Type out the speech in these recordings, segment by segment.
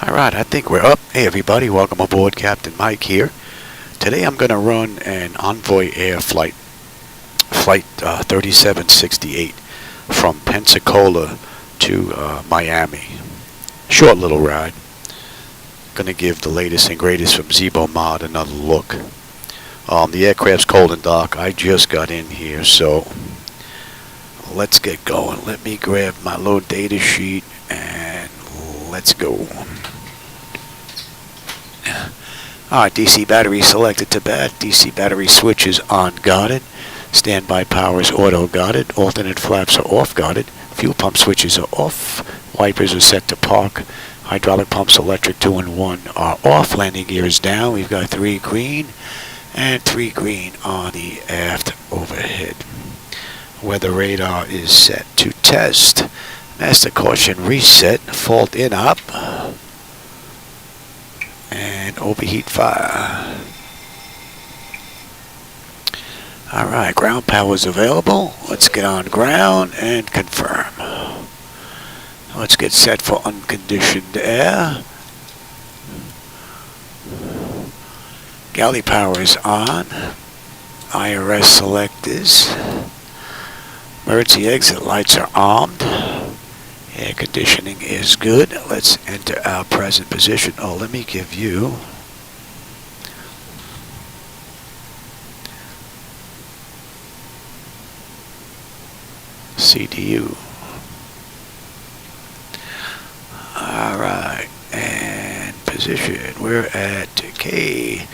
Alright, I think we're up. Hey everybody, welcome aboard. Captain Mike here. Today I'm going to run an Envoy Air Flight, Flight 3768 from Pensacola to Miami. Short little ride. Going to give the latest and greatest from Zibo-Mod another look. The aircraft's cold and dark. I just got in here, so let's get going. Let me grab my load data sheet and let's go. Alright, DC battery selected to bat. DC battery switch is on guarded. Standby power is auto guarded. Alternate flaps are off guarded. Fuel pump switches are off. Wipers are set to park. Hydraulic pumps electric 2 and 1 are off. Landing gear is down. We've got 3 green and 3 green on the aft overhead. Weather radar is set to test. Master caution reset. Fault in up. And overheat fire. Alright, ground power is available. Let's get on ground and confirm. Let's get set for unconditioned air. Galley power is on. IRS select is. Emergency exit lights are armed. Air conditioning is good. Let's enter our present position. Oh, let me give you CDU. Alright, and position. We're at KPNS.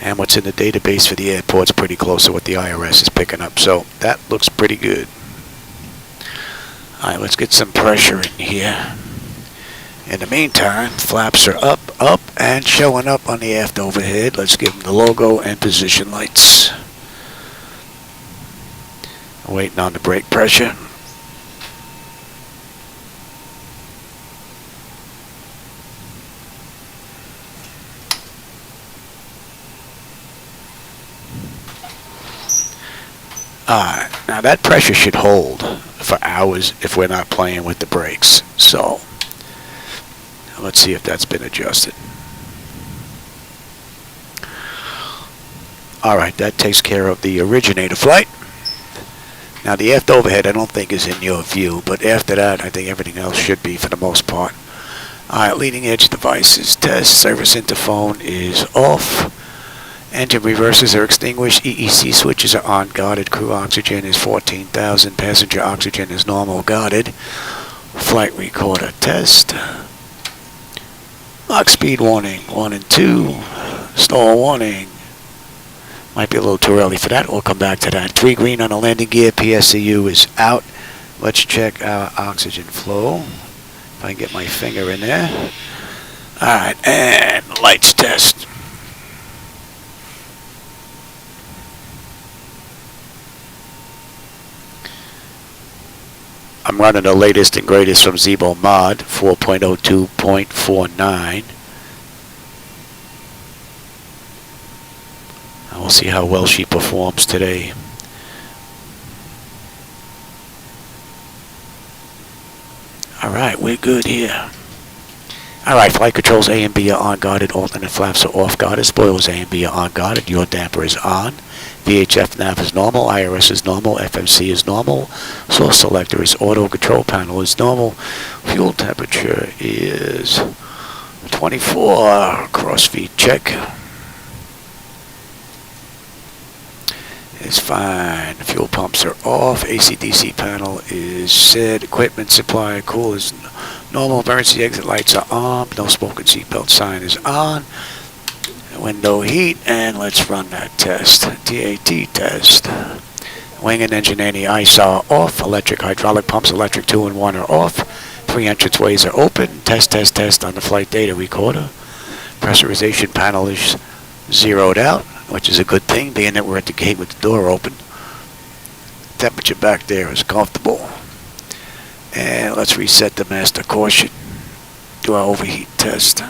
And what's in the database for the airport's pretty close to what the IRS is picking up. So that looks pretty good. Alright, let's get some pressure in here. In the meantime, flaps are up, and showing up on the aft overhead. Let's give them the logo and position lights. Waiting on the brake pressure. Alright, now that pressure should hold for hours if we're not playing with the brakes. So, let's see if that's been adjusted. Alright, that takes care of the originator flight. Now the aft overhead I don't think is in your view, but after that I think everything else should be for the most part. Alright, leading edge devices test. Service interphone is off. Engine reversers are extinguished. EEC switches are on guarded. Crew oxygen is 14,000. Passenger oxygen is normal guarded. Flight recorder test. Lock speed warning 1 and 2. Stall warning. Might be a little too early for that. We'll come back to that. 3 green on the landing gear. PSCU is out. Let's check our oxygen flow. If I can get my finger in there. Alright, and lights test. I'm running the latest and greatest from Zibo-Mod 4.02.49. And we'll see how well she performs today. Alright, we're good here. Alright, flight controls A and B are on guarded. Alternate flaps are off guarded. Spoilers A and B are on guarded. Your damper is on. VHF nav is normal. IRS is normal. FMC is normal. Source selector is auto. Control panel is normal. Fuel temperature is 24. Cross feed check is fine. Fuel pumps are off. AC/DC panel is set. Equipment supply cool is normal. Emergency exit lights are on. No smoking seatbelt sign is on. Window heat, and let's run that test. TAT test. Wing and engine anti-ice are off. Electric hydraulic pumps, electric 2 and 1 are off. 3 entranceways are open. Test on the flight data recorder. Pressurization panel is zeroed out, which is a good thing, being that we're at the gate with the door open. Temperature back there is comfortable. And let's reset the master caution. Do our overheat test.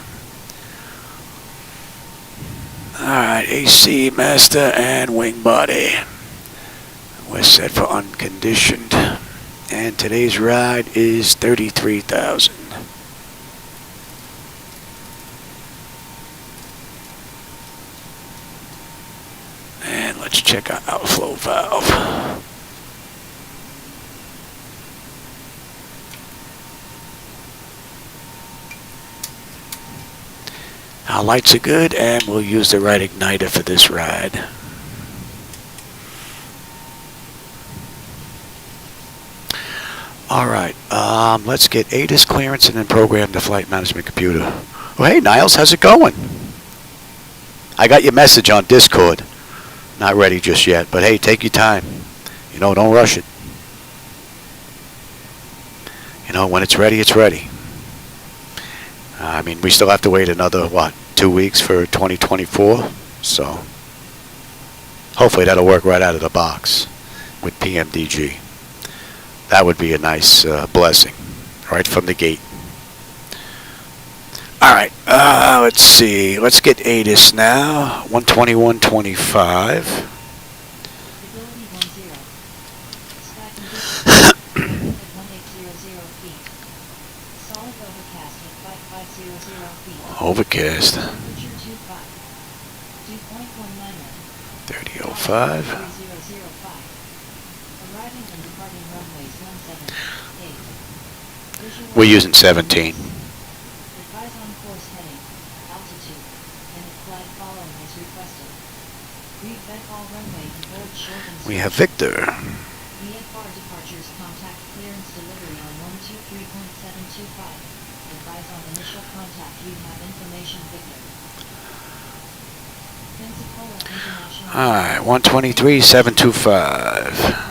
Alright, AC, master, and wing body. We're set for unconditioned. And today's ride is 33,000. And let's check our outflow valve. Our lights are good, and we'll use the right igniter for this ride. Alright, let's get ATIS clearance and then program the flight management computer. Oh, hey, Niles, how's it going? I got your message on Discord. Not ready just yet, but hey, take your time. You know, don't rush it. You know, when it's ready, it's ready. I mean, we still have to wait another, 2 weeks for 2024? So, hopefully that'll work right out of the box with PMDG. That would be a nice blessing, right from the gate. Alright, let's see. Let's get ATIS now. 121.25. Overcast. 30.05. We're using 17. We have Victor. Alright, 123.725.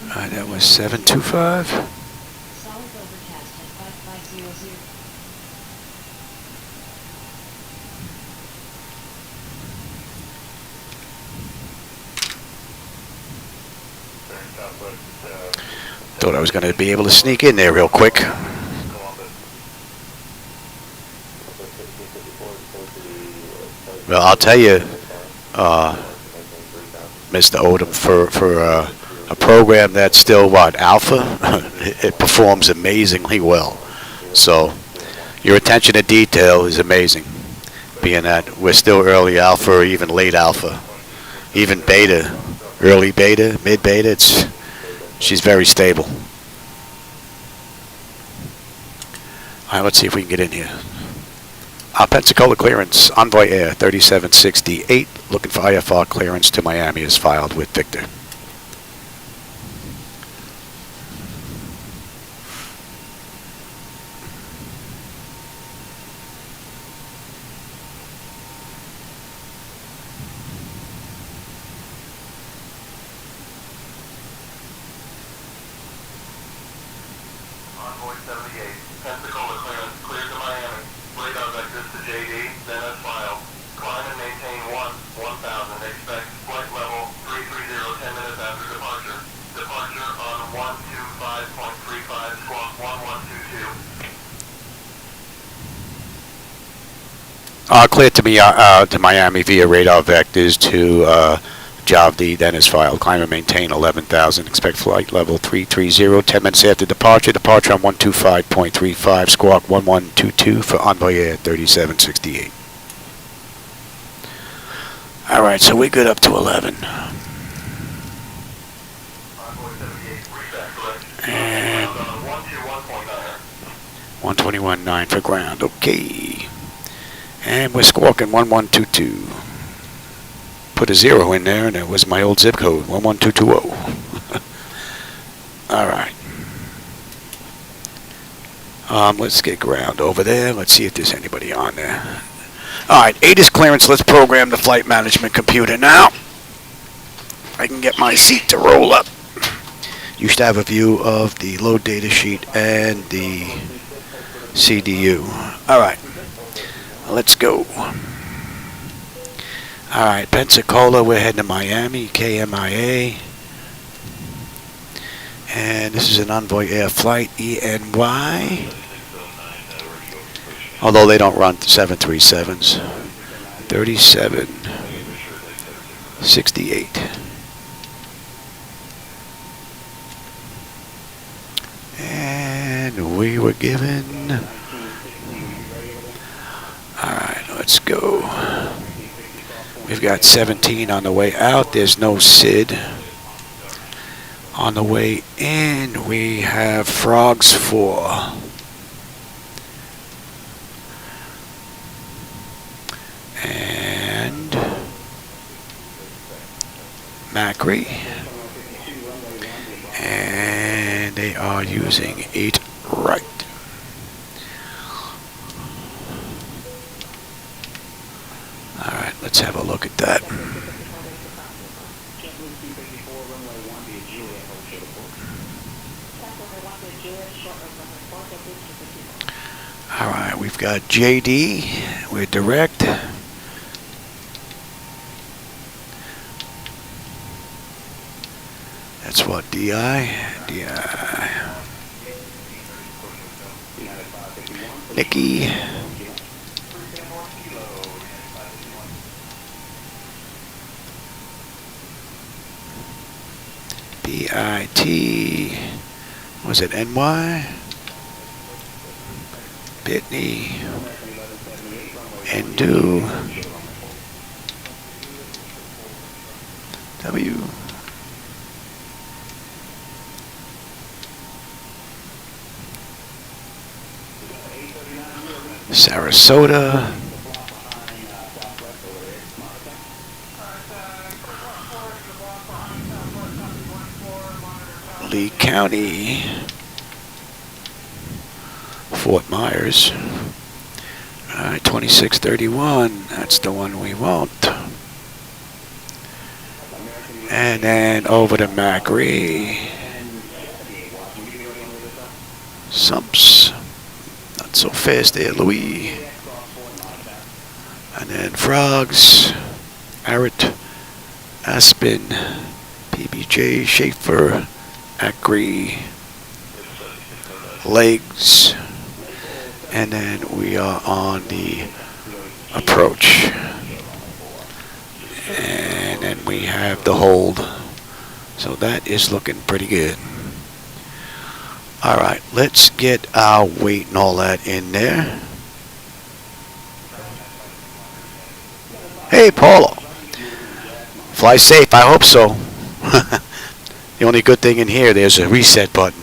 Alright, that was 725. Thought I was going to be able to sneak in there real quick. Well, I'll tell you, Mr. Odom, for a program that's still, alpha, it performs amazingly well. So, your attention to detail is amazing, being that we're still early alpha or even late alpha. Even beta, early beta, mid beta, she's very stable. Alright, let's see if we can get in here. Pensacola clearance, Envoy Air 3768, looking for IFR clearance to Miami is filed with Victor. Envoy 78, Pensacola clearance, cleared to Miami. Radar vectors to JD, then as filed. Climb and maintain 1000. Expect flight level 330, 10 minutes after departure. Departure on 125.35, squawk 1122. Cleared to Miami via radar vectors to Javdi, then is filed. Climb and maintain 11,000. Expect flight level 330, 10 minutes after departure. Departure on 125.35, squawk 1122 for Envoy Air 3768. Alright, so we're good up to 11. And 121.9 for ground, okay. And we're squawking 1122. Put a 0 in there, and it was my old zip code, 11220. Alright. Let's get ground over there. Let's see if there's anybody on there. Alright, ATIS clearance. Let's program the flight management computer now. I can get my seat to roll up. You should have a view of the load data sheet and the CDU. Alright, let's go. Alright, Pensacola, we're heading to Miami, KMIA. And this is an Envoy Air Flight, ENY. Although they don't run 737s. 3768. And we were given. Alright, let's go. We've got 17 on the way out. There's no SID. On the way in, we have Frogs 4. And Macri. And they are using 8 right. Alright, let's have a look at that. Alright, we've got JD. We're direct. That's what, DI? DI. Nikki. BIT. Was it NY? Bitney. Endu. W. Sarasota. Lee County. Fort Myers. Alright, 2631. That's the one we want. And then over to Macri. Sumps. Not so fast there, Louis. And then Frogs. Arrett. Aspen. PBJ. Schaefer. Acri. Legs. And then we are on the approach. And then we have the hold. So that is looking pretty good. Alright, let's get our weight and all that in there. Hey, Paulo. Fly safe, I hope so. The only good thing in here, there's a reset button.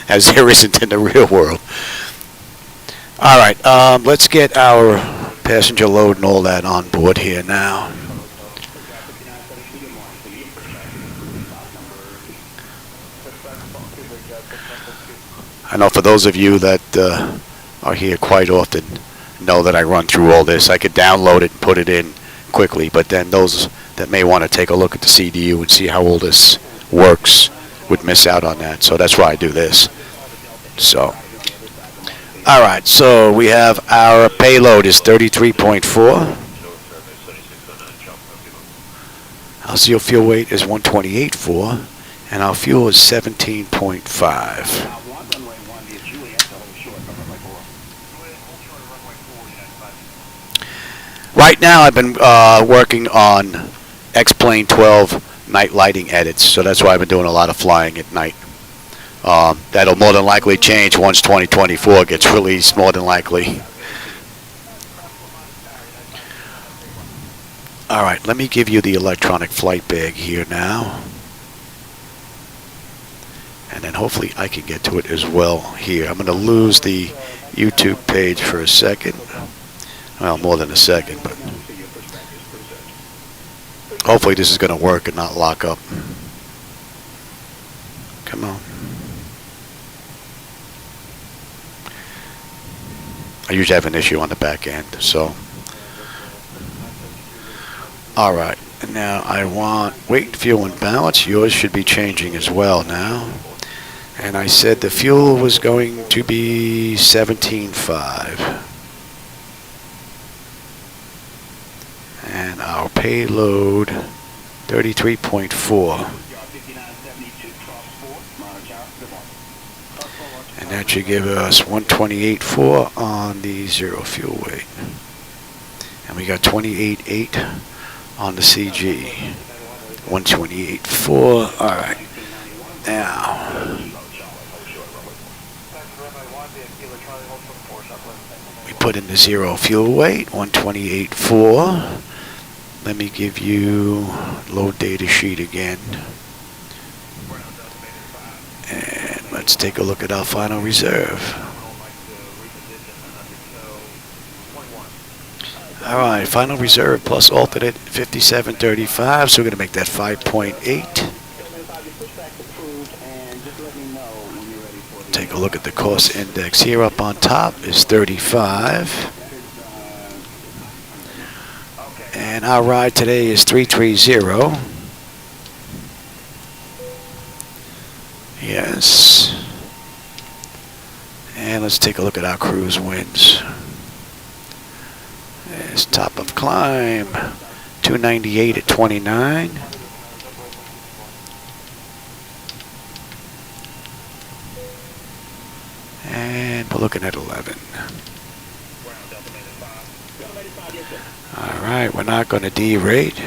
As there isn't in the real world. Alright, let's get our passenger load and all that on board here now. I know for those of you that are here quite often know that I run through all this. I could download it and put it in quickly, but then those that may want to take a look at the CDU and see how all this works would miss out on that. So that's why I do this. So, alright, so we have our payload is 33.4. Our seal fuel weight is 128.4, and our fuel is 17.5. Right now I've been working on XPlane12 night lighting edits, so that's why I've been doing a lot of flying at night. That'll more than likely change once 2024 gets released, more than likely. Alright, let me give you the electronic flight bag here now. And then hopefully I can get to it as well here. I'm going to lose the YouTube page for a second. Well, more than a second, but hopefully this is going to work and not lock up. Come on. I usually have an issue on the back end, so. Alright, and now I want weight, fuel, and balance. Yours should be changing as well now. And I said the fuel was going to be 17.5. And our payload 33.4. And that should give us 128.4 on the zero fuel weight. And we got 28.8 on the CG. 128.4. All right. Now, we put in the zero fuel weight, 128.4. Let me give you load data sheet again. And let's take a look at our final reserve. All right, final reserve plus alternate 57.35, so we're going to make that 5.8. Take a look at the cost index here. Up on top is 35. And our ride today is 330. Yes. And let's take a look at our cruise winds. There's top of climb, 298 at 29. And we're looking at 11. All right, we're not going to derate.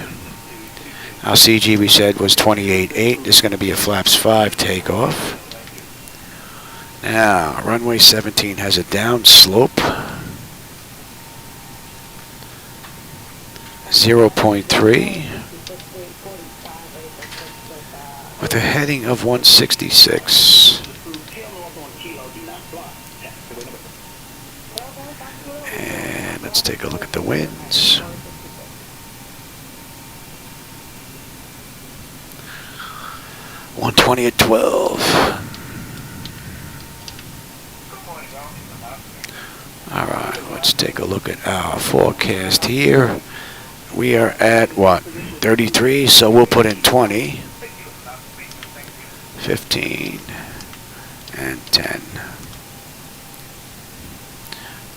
Our CG we said was 28.8. This is going to be a flaps 5 takeoff. Now, runway 17 has a down slope. 0.3 with a heading of 166. And let's take a look at the winds. .120 at 12. All right, let's take a look at our forecast here. We are at what, 33, so we'll put in 20, 15, and 10.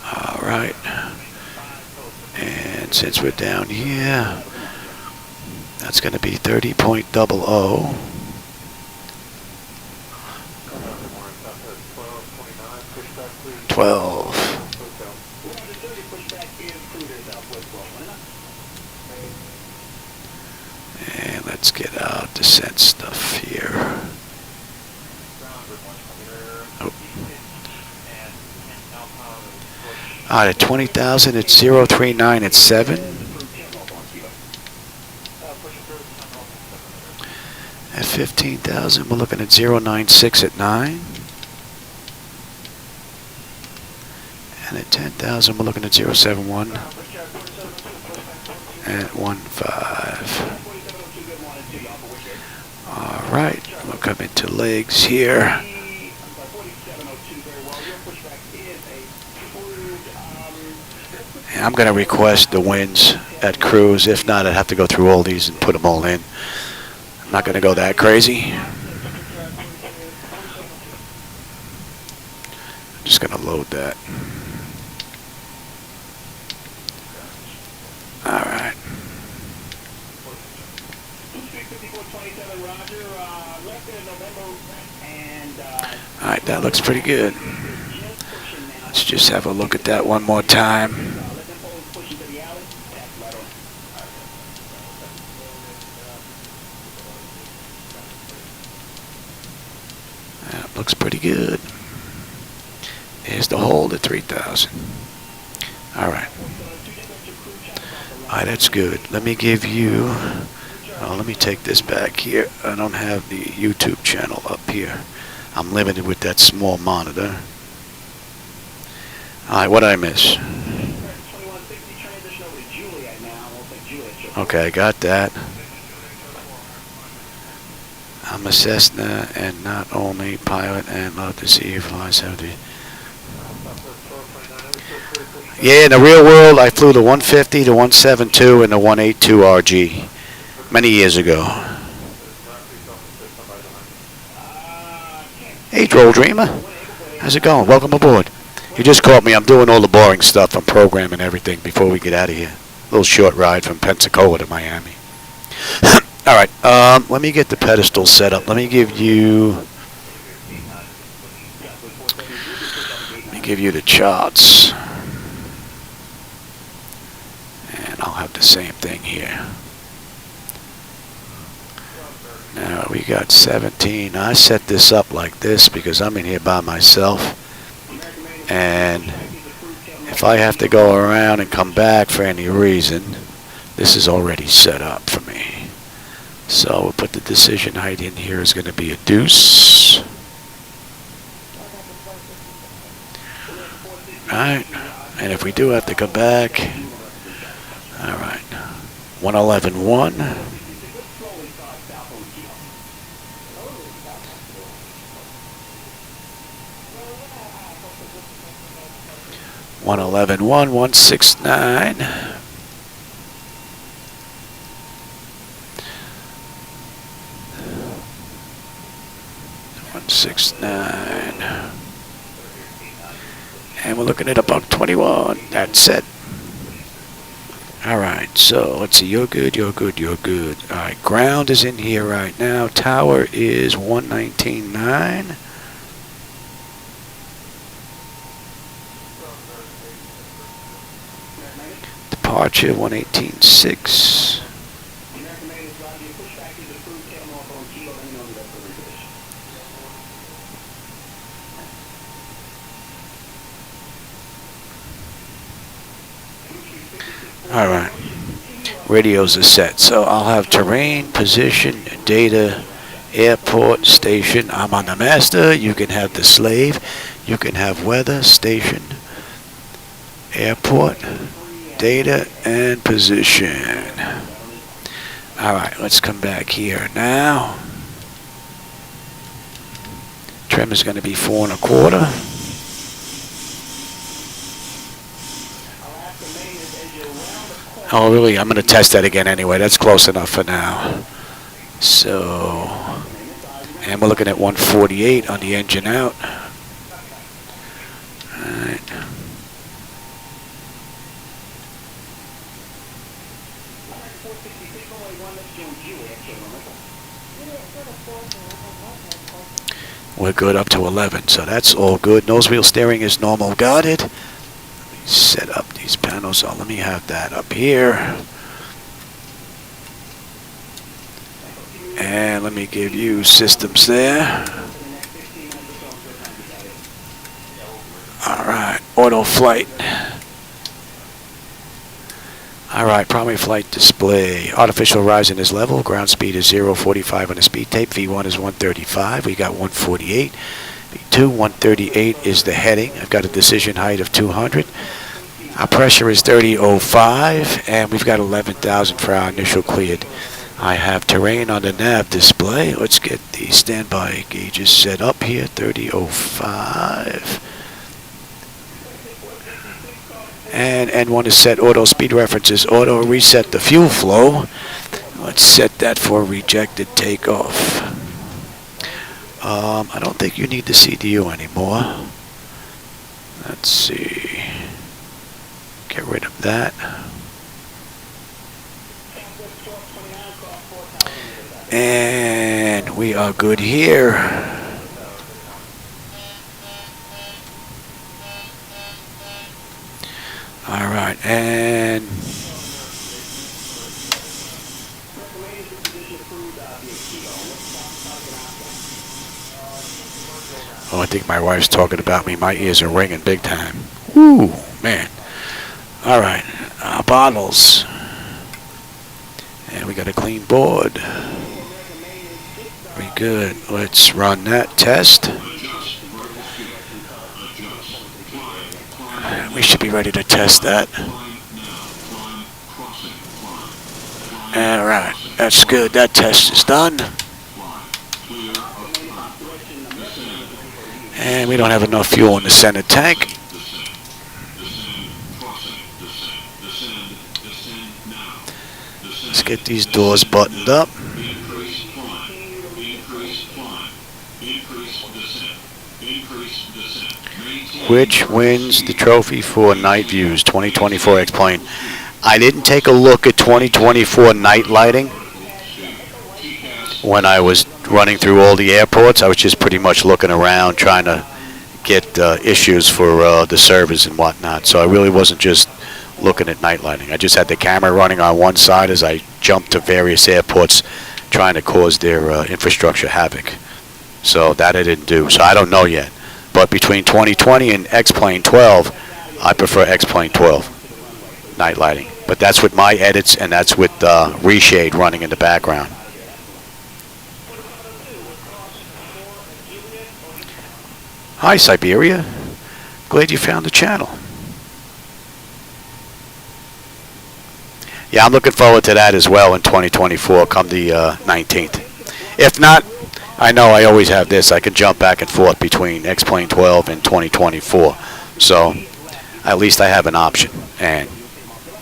All right, and since we're down here, that's going to be 30.00. 12. And let's get our descent stuff here. Oh. All right, at 20,000, it's 039 at 7. At 15,000, we're looking at 096 at 9. And at 10,000, we're looking at 071 at 15. All right, we'll come into legs here. And I'm going to request the winds at cruise. If not, I'd have to go through all these and put them all in. I'm not going to go that crazy. I'm just going to load that. All right. All right, that looks pretty good. Let's just have a look at that one more time. That looks pretty good. There's the hold at 3,000. All right. All right, that's good. Let me give you, let me take this back here. I don't have the YouTube channel up here. I'm limited with that small monitor. All right, what did I miss? Okay, I got that. I'm a Cessna and not only pilot and love to see you fly 70. Yeah, in the real world, I flew the 150, the 172, and the 182 RG many years ago. Hey, Droll Dreamer. How's it going? Welcome aboard. You just caught me. I'm doing all the boring stuff. I'm programming everything before we get out of here. A little short ride from Pensacola to Miami. All right. Let me get the pedestal set up. Let me give you give you the charts. And I'll have the same thing here. Now we got 17. I set this up like this because I'm in here by myself. And if I have to go around and come back for any reason, this is already set up for me. So we'll put the decision height in here is going to be a deuce. Alright, and if we do have to come back, alright, 111.1. 111.1, 169. 169. And we're looking at about 21. That's it. Alright, so let's see. You're good, you're good, you're good. Alright, ground is in here right now. Tower is 119.9. Departure 118.6. Alright, radios are set, so I'll have terrain, position, data, airport, station. I'm on the master, you can have the slave, you can have weather, station, airport, data, and position. Alright, let's come back here now. Trim is going to be 4 1/4. Oh, really? I'm going to test that again anyway. That's close enough for now. So, and we're looking at 148 on the engine out. Alright. We're good up to 11, so that's all good. Nose wheel steering is normal guided. Set up these panels. So let me have that up here. And let me give you systems there. Alright, auto flight. Alright, primary flight display. Artificial horizon is level. Ground speed is 0.45 on the speed tape. V1 is 135. We got 148. V2, 138 is the heading. I've got a decision height of 200. Our pressure is 30.05, and we've got 11,000 for our initial cleared. I have terrain on the nav display. Let's get the standby gauges set up here. 30.05. And N1 is set. Auto speed references. Auto reset the fuel flow. Let's set that for rejected takeoff. I don't think you need the CDU anymore. Let's see. Get rid of that. And we are good here. All right, and oh, I think my wife's talking about me. My ears are ringing big time. Woo, man. All right, bottles. And we got a clean board. Very good. Let's run that test. We should be ready to test that. All right, that's good. That test is done. And we don't have enough fuel in the center tank. Let's get these doors buttoned up. Which wins the trophy for night views, 2024 X-Plane? I didn't take a look at 2024 night lighting when I was running through all the airports. I was just pretty much looking around trying to get issues for the servers and whatnot. So I really wasn't just looking at night lighting. I just had the camera running on one side as I jumped to various airports trying to cause their infrastructure havoc. So that I didn't do. So I don't know yet. But between 2020 and XPlane12, I prefer XPlane12 night lighting. But that's with my edits, and that's with reshade running in the background. Hi, Siberia. Glad you found the channel. Yeah, I'm looking forward to that as well in 2024, come the 19th. If not, I know I always have this. I can jump back and forth between XPlane12 and 2024. So at least I have an option. And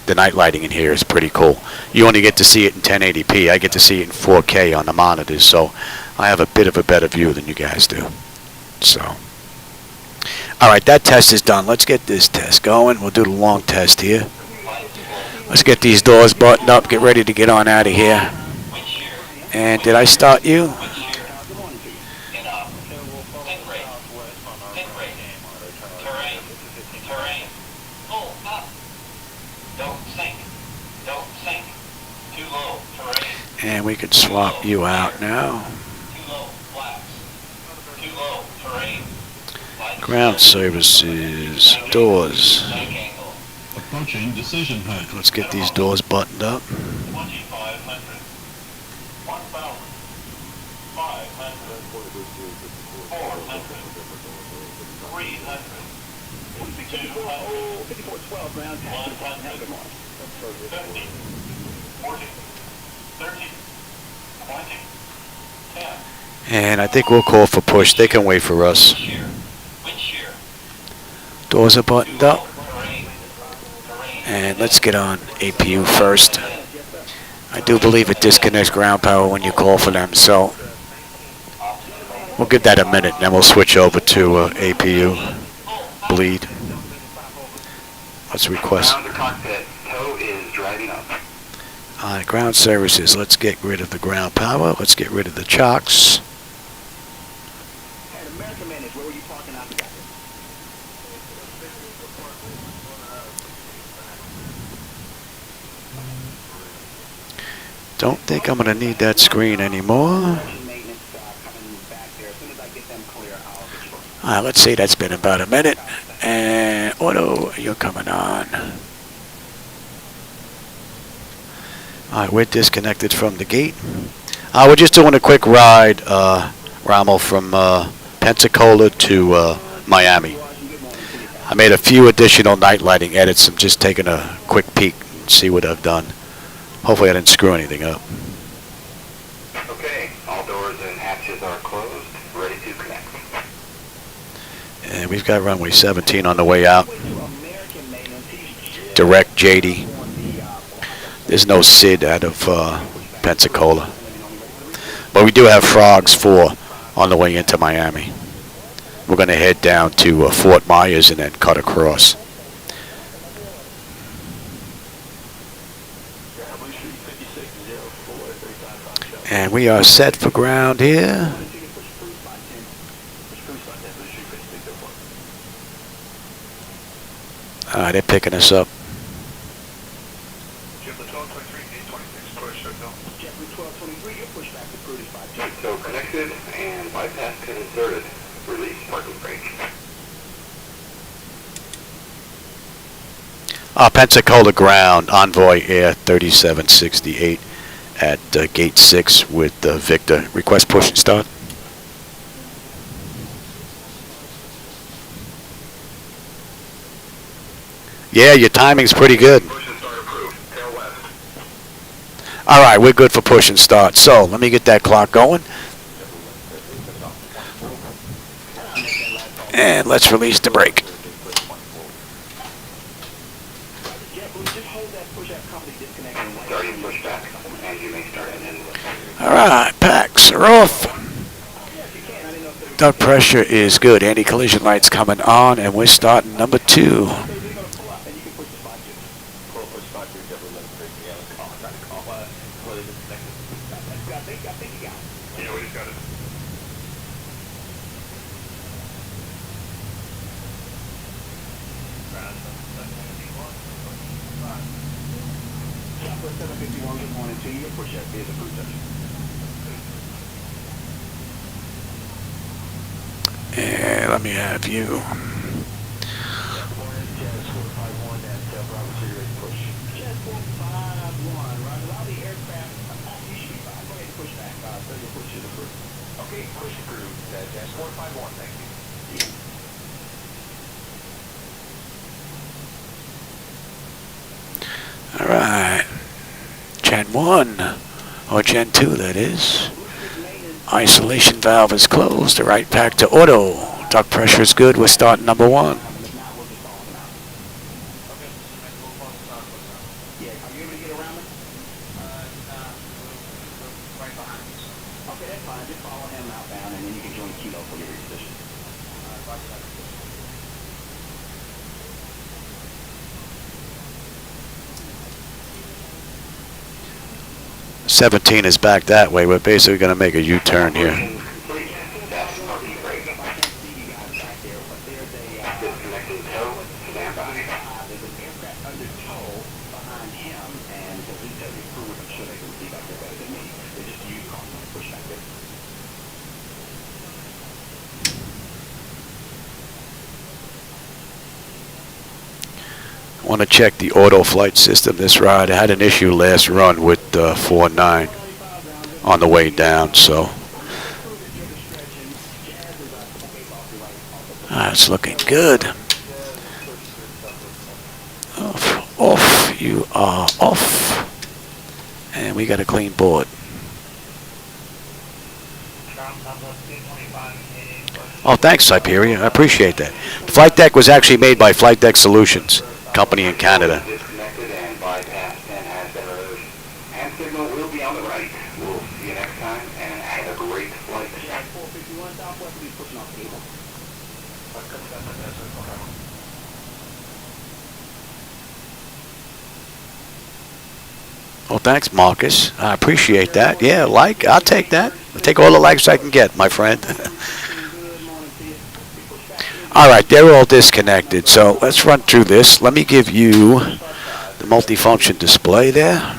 the night lighting in here is pretty cool. You only get to see it in 1080p. I get to see it in 4K on the monitors. So I have a bit of a better view than you guys do. So, all right, that test is done. Let's get this test going. We'll do the long test here. Let's get these doors buttoned up, get ready to get on out of here. And did I start you? And we can swap you out now. Ground services, doors. Approaching decision height. Let's get these doors buttoned up. 2,500, 1,000, 500, 400, 300, 200, 100, 50, 40, 30, 20, 10. And I think we'll call for push. They can wait for us. Doors are buttoned up. And let's get on APU first. I do believe it disconnects ground power when you call for them, so we'll give that a minute, then we'll switch over to APU bleed. Let's request. Cockpit, tow is driving up. Ground services, let's get rid of the ground power. Let's get rid of the chocks. Don't think I'm going to need that screen anymore. Let's see, that's been about a minute. And auto, you're coming on. Alright, we're disconnected from the gate. We're just doing a quick ride, Rommel, from Pensacola to Miami. I made a few additional night lighting edits. I'm just taking a quick peek and see what I've done. Hopefully I didn't screw anything up. Okay, all doors and hatches are closed, ready to connect. And we've got runway 17 on the way out. Direct JAYDI. There's no SID out of Pensacola. But we do have Frogs 4 on the way into Miami. We're going to head down to Fort Myers and then cut across. And we are set for ground here. They're picking us up. So connected and bypass pin inserted. Release parking brake. Pensacola ground, Envoy Air 3768 at gate 6 with Victor. Request push and start. Yeah, your timing's pretty good. Push and start approved. Tail west. All right, we're good for push and start. So let me get that clock going. And let's release the brake. Starting pushback, and you may start engine. All right, packs are off. Duct pressure is good. Anti-collision lights coming on, and we're starting number 2. Southwest 751, good morning to you. Pushback is approved. And let me have you. Okay, push approved. Jazz 451, thank you. All right. Gen 1, or Gen 2 that is. Isolation valve is closed. The right pack to auto. Duct pressure is good. We're starting number 1. Okay. 17 is back that way. We're basically going to make a U-turn here. I want to check the auto flight system this ride. I had an issue last run with 4.9 on the way down, so it's looking good. Off, you are off. And we got a clean board. Oh, thanks, Siberia. I appreciate that. The flight deck was actually made by Flightdeck Solutions, company in Canada. Disconnected and bypassed and has been removed. Hand signal will be on the right. We'll see you next time and have a great flight. 451 Southwest will be pushing off cable. Oh, thanks, Marcus. I appreciate that. Yeah, I'll take that. I'll take all the likes I can get, my friend. All right, they're all disconnected, so let's run through this. Let me give you the multifunction display there.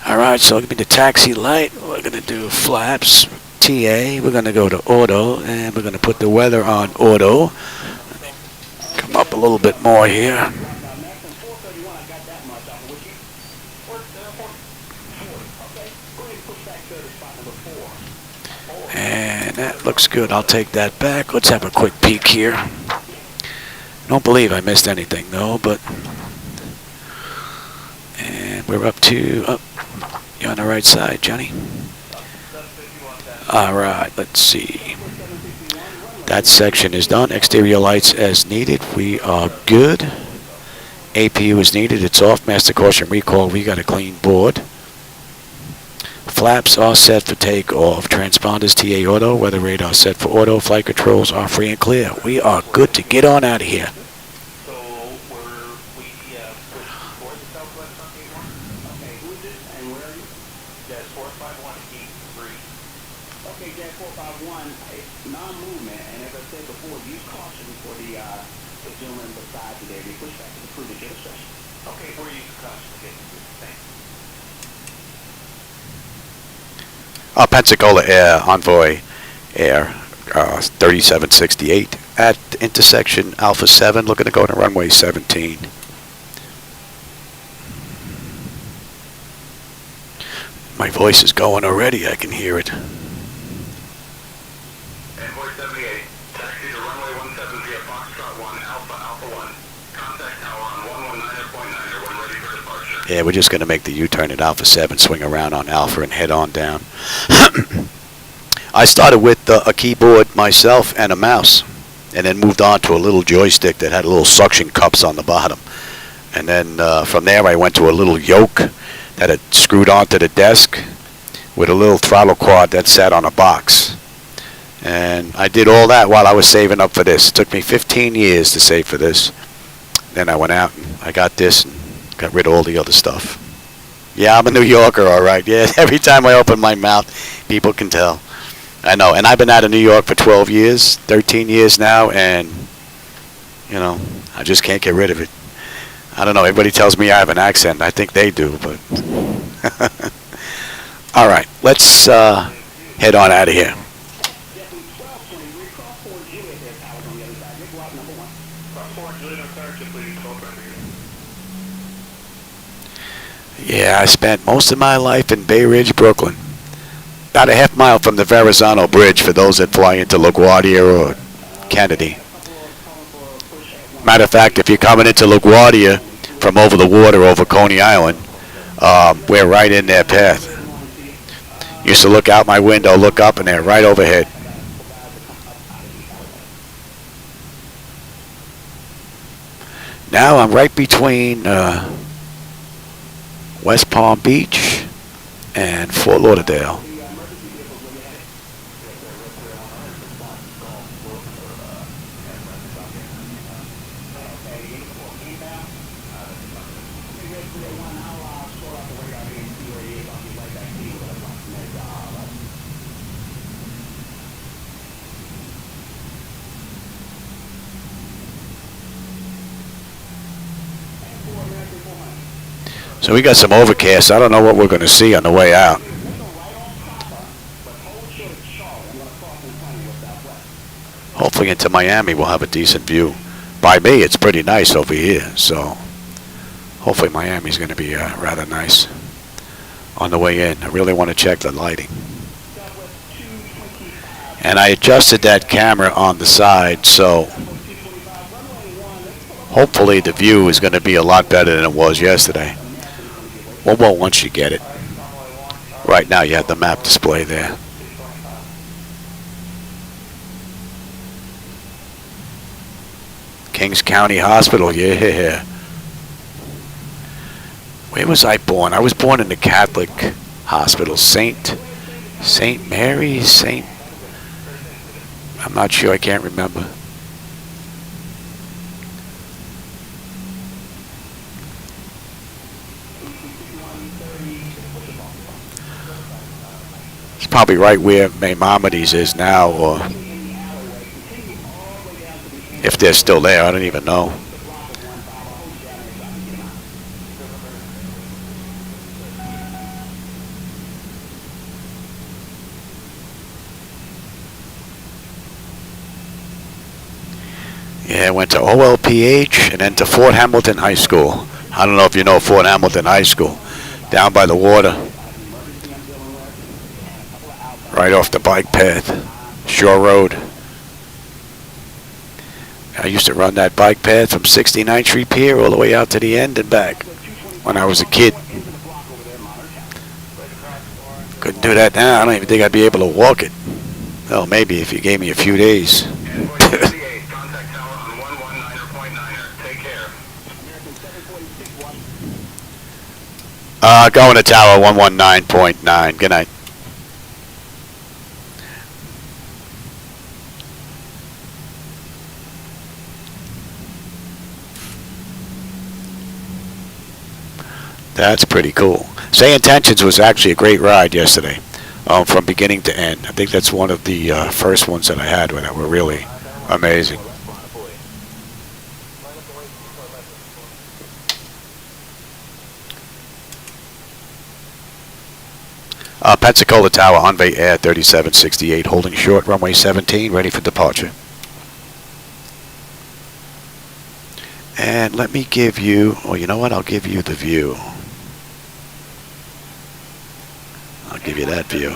All right, so give me the taxi light. We're going to do flaps, TA. We're going to go to auto, and we're going to put the weather on auto. Come up a little bit more here. And that looks good. I'll take that back. Let's have a quick peek here. Don't believe I missed anything though, but and we're up to you're on the right side, Johnny. All right, let's see. That section is done. Exterior lights as needed. We are good. APU is needed. It's off. Master caution recall. We got a clean board. Flaps are set for takeoff. Transponders TA auto. Weather radar set for auto. Flight controls are free and clear. We are good to get on out of here. So we pushed towards the Southwest on 81. Okay, who is this and where are you? Jazz 45183. Okay, Jazz 451, it's non-movement, and as I said before, use caution for the gentleman beside you there. The pushback is approved at your discretion. Okay, we're using caution. Okay, thanks. Pensacola Air, Envoy Air 3768 at intersection Alpha 7, looking to go to runway 17. My voice is going already, I can hear it. Envoy 78, taxi to runway 17 via Foxtrot 1, Alpha 1, contact tower on 119.9, when ready for departure. Yeah, we're just going to make the U-turn at Alpha 7, swing around on Alpha and head on down. I started with a keyboard myself and a mouse, and then moved on to a little joystick that had little suction cups on the bottom. And then from there I went to a little yoke that had screwed onto the desk with a little throttle quad that sat on a box. And I did all that while I was saving up for this. It took me 15 years to save for this. Then I went out and I got this and got rid of all the other stuff. Yeah, I'm a New Yorker, all right. Yeah, every time I open my mouth, people can tell. I know, and I've been out of New York for 12 years, 13 years now, and, you know, I just can't get rid of it. I don't know, everybody tells me I have an accent. I think they do, but... All right, let's head on out of here. Yeah, I spent most of my life in Bay Ridge, Brooklyn. About a half mile from the Verrazano Bridge for those that fly into LaGuardia or Kennedy. Matter of fact, if you're coming into LaGuardia from over the water over Coney Island, we're right in their path. Used to look out my window, look up, and they're right overhead. Now I'm right between West Palm Beach and Fort Lauderdale. So we got some overcast. I don't know what we're going to see on the way out. Hopefully into Miami we'll have a decent view. By me, it's pretty nice over here. So hopefully Miami's going to be rather nice on the way in. I really want to check the lighting. And I adjusted that camera on the side, so hopefully the view is going to be a lot better than it was yesterday. Well, once you get it. Right now you have the map display there. Kings County Hospital, yeah. Where was I born? I was born in the Catholic hospital, Saint Mary's, I'm not sure, I can't remember. It's probably right where Maimonides is now, or if they're still there, I don't even know. Yeah, I went to OLPH and then to Fort Hamilton High School. I don't know if you know Fort Hamilton High School, down by the water. Right off the bike path, Shore Road. I used to run that bike path from 69th Street Pier all the way out to the end and back when I was a kid. Couldn't do that now. I don't even think I'd be able to walk it. Well, maybe if you gave me a few days. Going to tower 119.9. Good night. That's pretty cool. SayIntentions was actually a great ride yesterday, from beginning to end. I think that's one of the first ones that I had that were really amazing. Pensacola Tower, Envoy Air 3768, holding short, runway 17, ready for departure. And let me give you, well, you know what? I'll give you the view. I'll give you that view.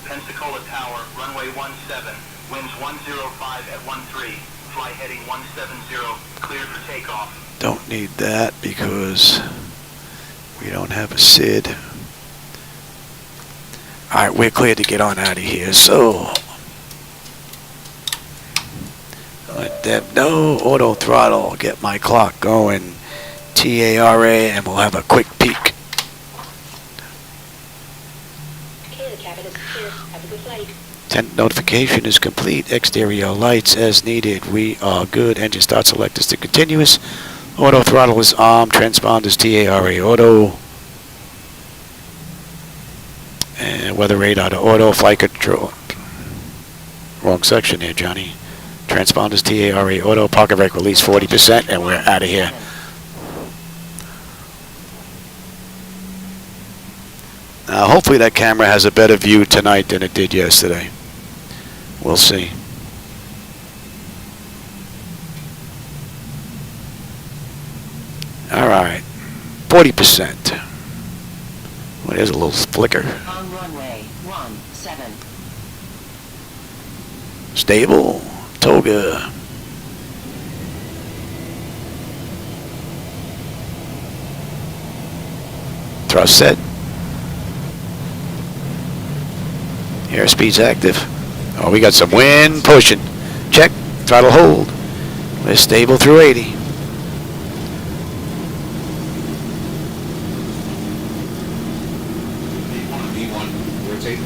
Pensacola Tower, runway 17, winds 105 at 13, fly heading 170, cleared for takeoff. Don't need that because we don't have a SID. All right, we're clear to get on out of here. So let them know. Auto throttle. Get my clock going. TARA, and we'll have a quick peek. Tent notification is complete. Exterior lights as needed. We are good. Engine start selectors to continuous. Auto throttle is on. Transponders TARA auto. And weather radar to auto. Flight control. Wrong section here, Johnny. Transponders TARA auto. Parking brake release 40%, and we're out of here. Hopefully that camera has a better view tonight than it did yesterday. We'll see. All right, 40%. Well, there's a little flicker. On runway 17. Stable, toga. Thrust set. Airspeed's active. Oh, we got some wind pushing. Check. Throttle hold. We're stable through 80. V1, rotate.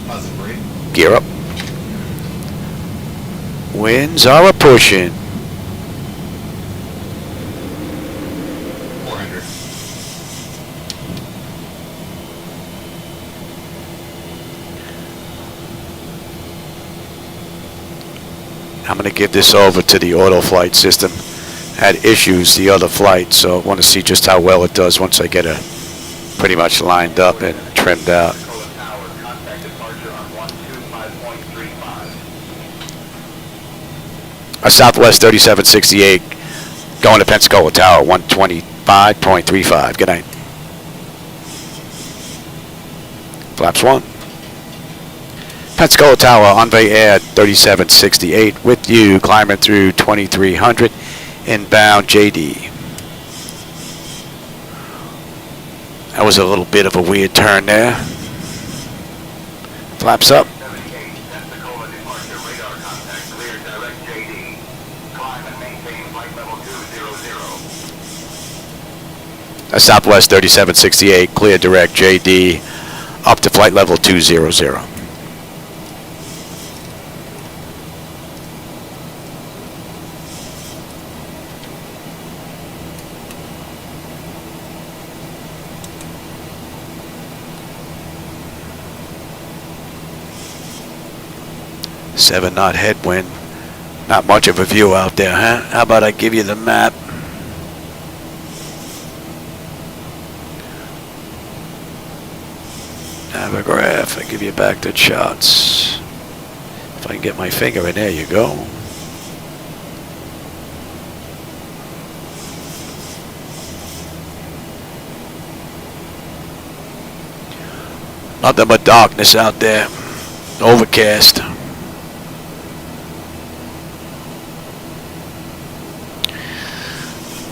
Positive brake. Gear up. Winds are a pushing. 400. I'm going to give this over to the auto flight system. Had issues the other flight, so I want to see just how well it does once I get it pretty much lined up and trimmed out. Pensacola Tower, contact departure on 125.35. A Southwest 3768 going to Pensacola Tower, 125.35. Good night. Flaps 1. Pensacola Tower, Envoy Air 3768 with you, climbing through 2300, inbound JD. That was a little bit of a weird turn there. Flaps up. 78, Pensacola departure radar contact clear, direct JD. Climb and maintain flight level 200. A Southwest 3768, clear direct JD, up to flight level 200. Seven knot headwind. Not much of a view out there, huh? How about I give you the map? Have a graph. I give you back the shots. If I can get my finger in there, you go. Nothing but darkness out there. Overcast.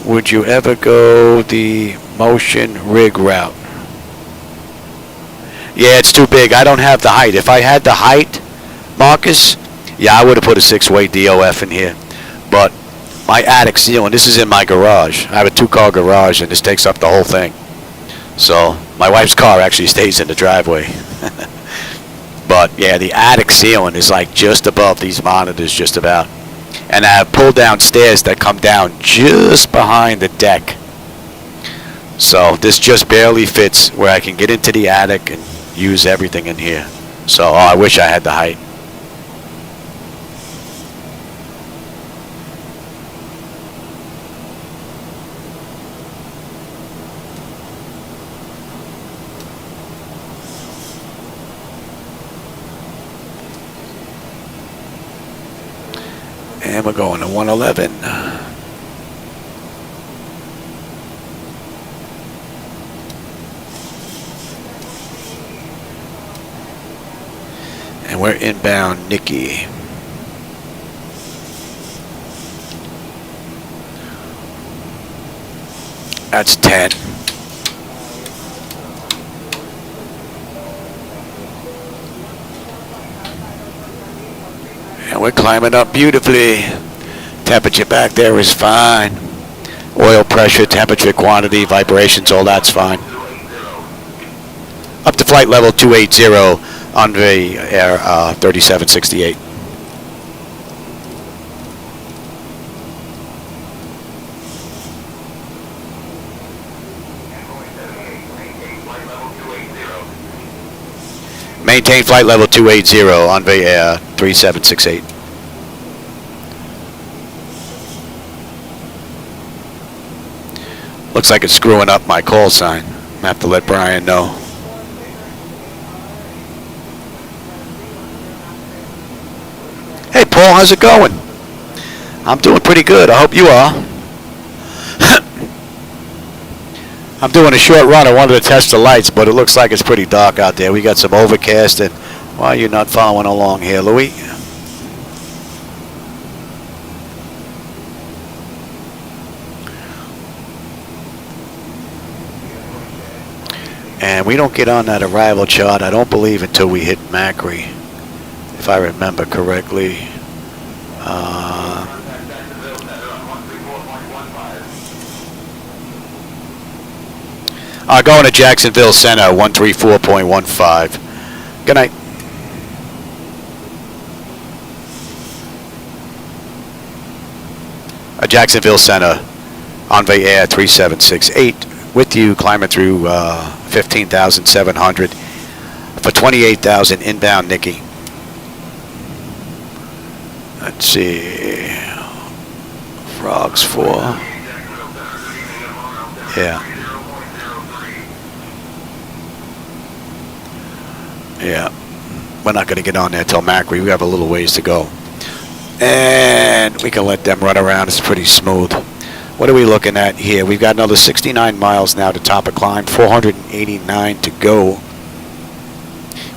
Would you ever go the motion rig route? Yeah, it's too big. I don't have the height. If I had the height, Marcus, yeah, I would have put a 6-way DOF in here. But my attic ceiling, this is in my garage. I have a 2-car garage, and this takes up the whole thing. So my wife's car actually stays in the driveway. But yeah, the attic ceiling is like just above these monitors, just about. And I have pull-down stairs that come down just behind the deck. So this just barely fits where I can get into the attic and use everything in here. So I wish I had the height. And we're going to 111. And we're inbound Nikki. That's 10. And we're climbing up beautifully. Temperature back there is fine. Oil pressure, temperature, quantity, vibrations, all that's fine. Up to flight level 280 on the Air 3768. Maintain flight level 280 on the Air 3768. Looks like it's screwing up my call sign. I have to let Brian know. Hey Paul, how's it going? I'm doing pretty good. I hope you are. I'm doing a short run. I wanted to test the lights, but it looks like it's pretty dark out there. We got some overcast, and why are you not following along here, Louis? And we don't get on that arrival chart, I don't believe, until we hit Macri, if I remember correctly. Going to Jacksonville Center, 134.15. Good night. Jacksonville Center, Envoy Air 3768. With you, climbing through 15,700 for 28,000 inbound, Nikki. Let's see. Frogs 4. Yeah. Yeah. We're not going to get on there till Macri. We have a little ways to go. And we can let them run around. It's pretty smooth. What are we looking at here? We've got another 69 miles now to top a climb, 489 to go.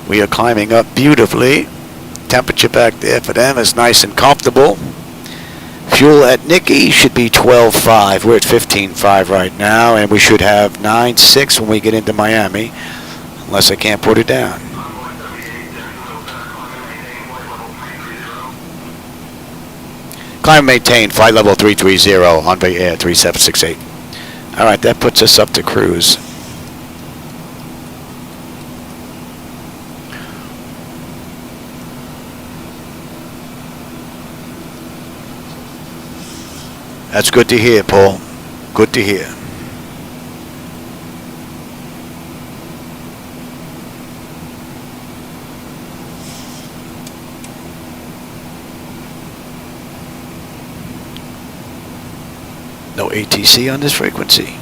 We are climbing up beautifully. Temperature back there for them is nice and comfortable. Fuel at Nikki should be 12.5. We're at 15.5 right now, and we should have 9.6 when we get into Miami, unless I can't put it down. Climb and maintain, flight level 330, Envoy Air 3768. All right, that puts us up to cruise. That's good to hear, Paul. Good to hear. No ATC on this frequency.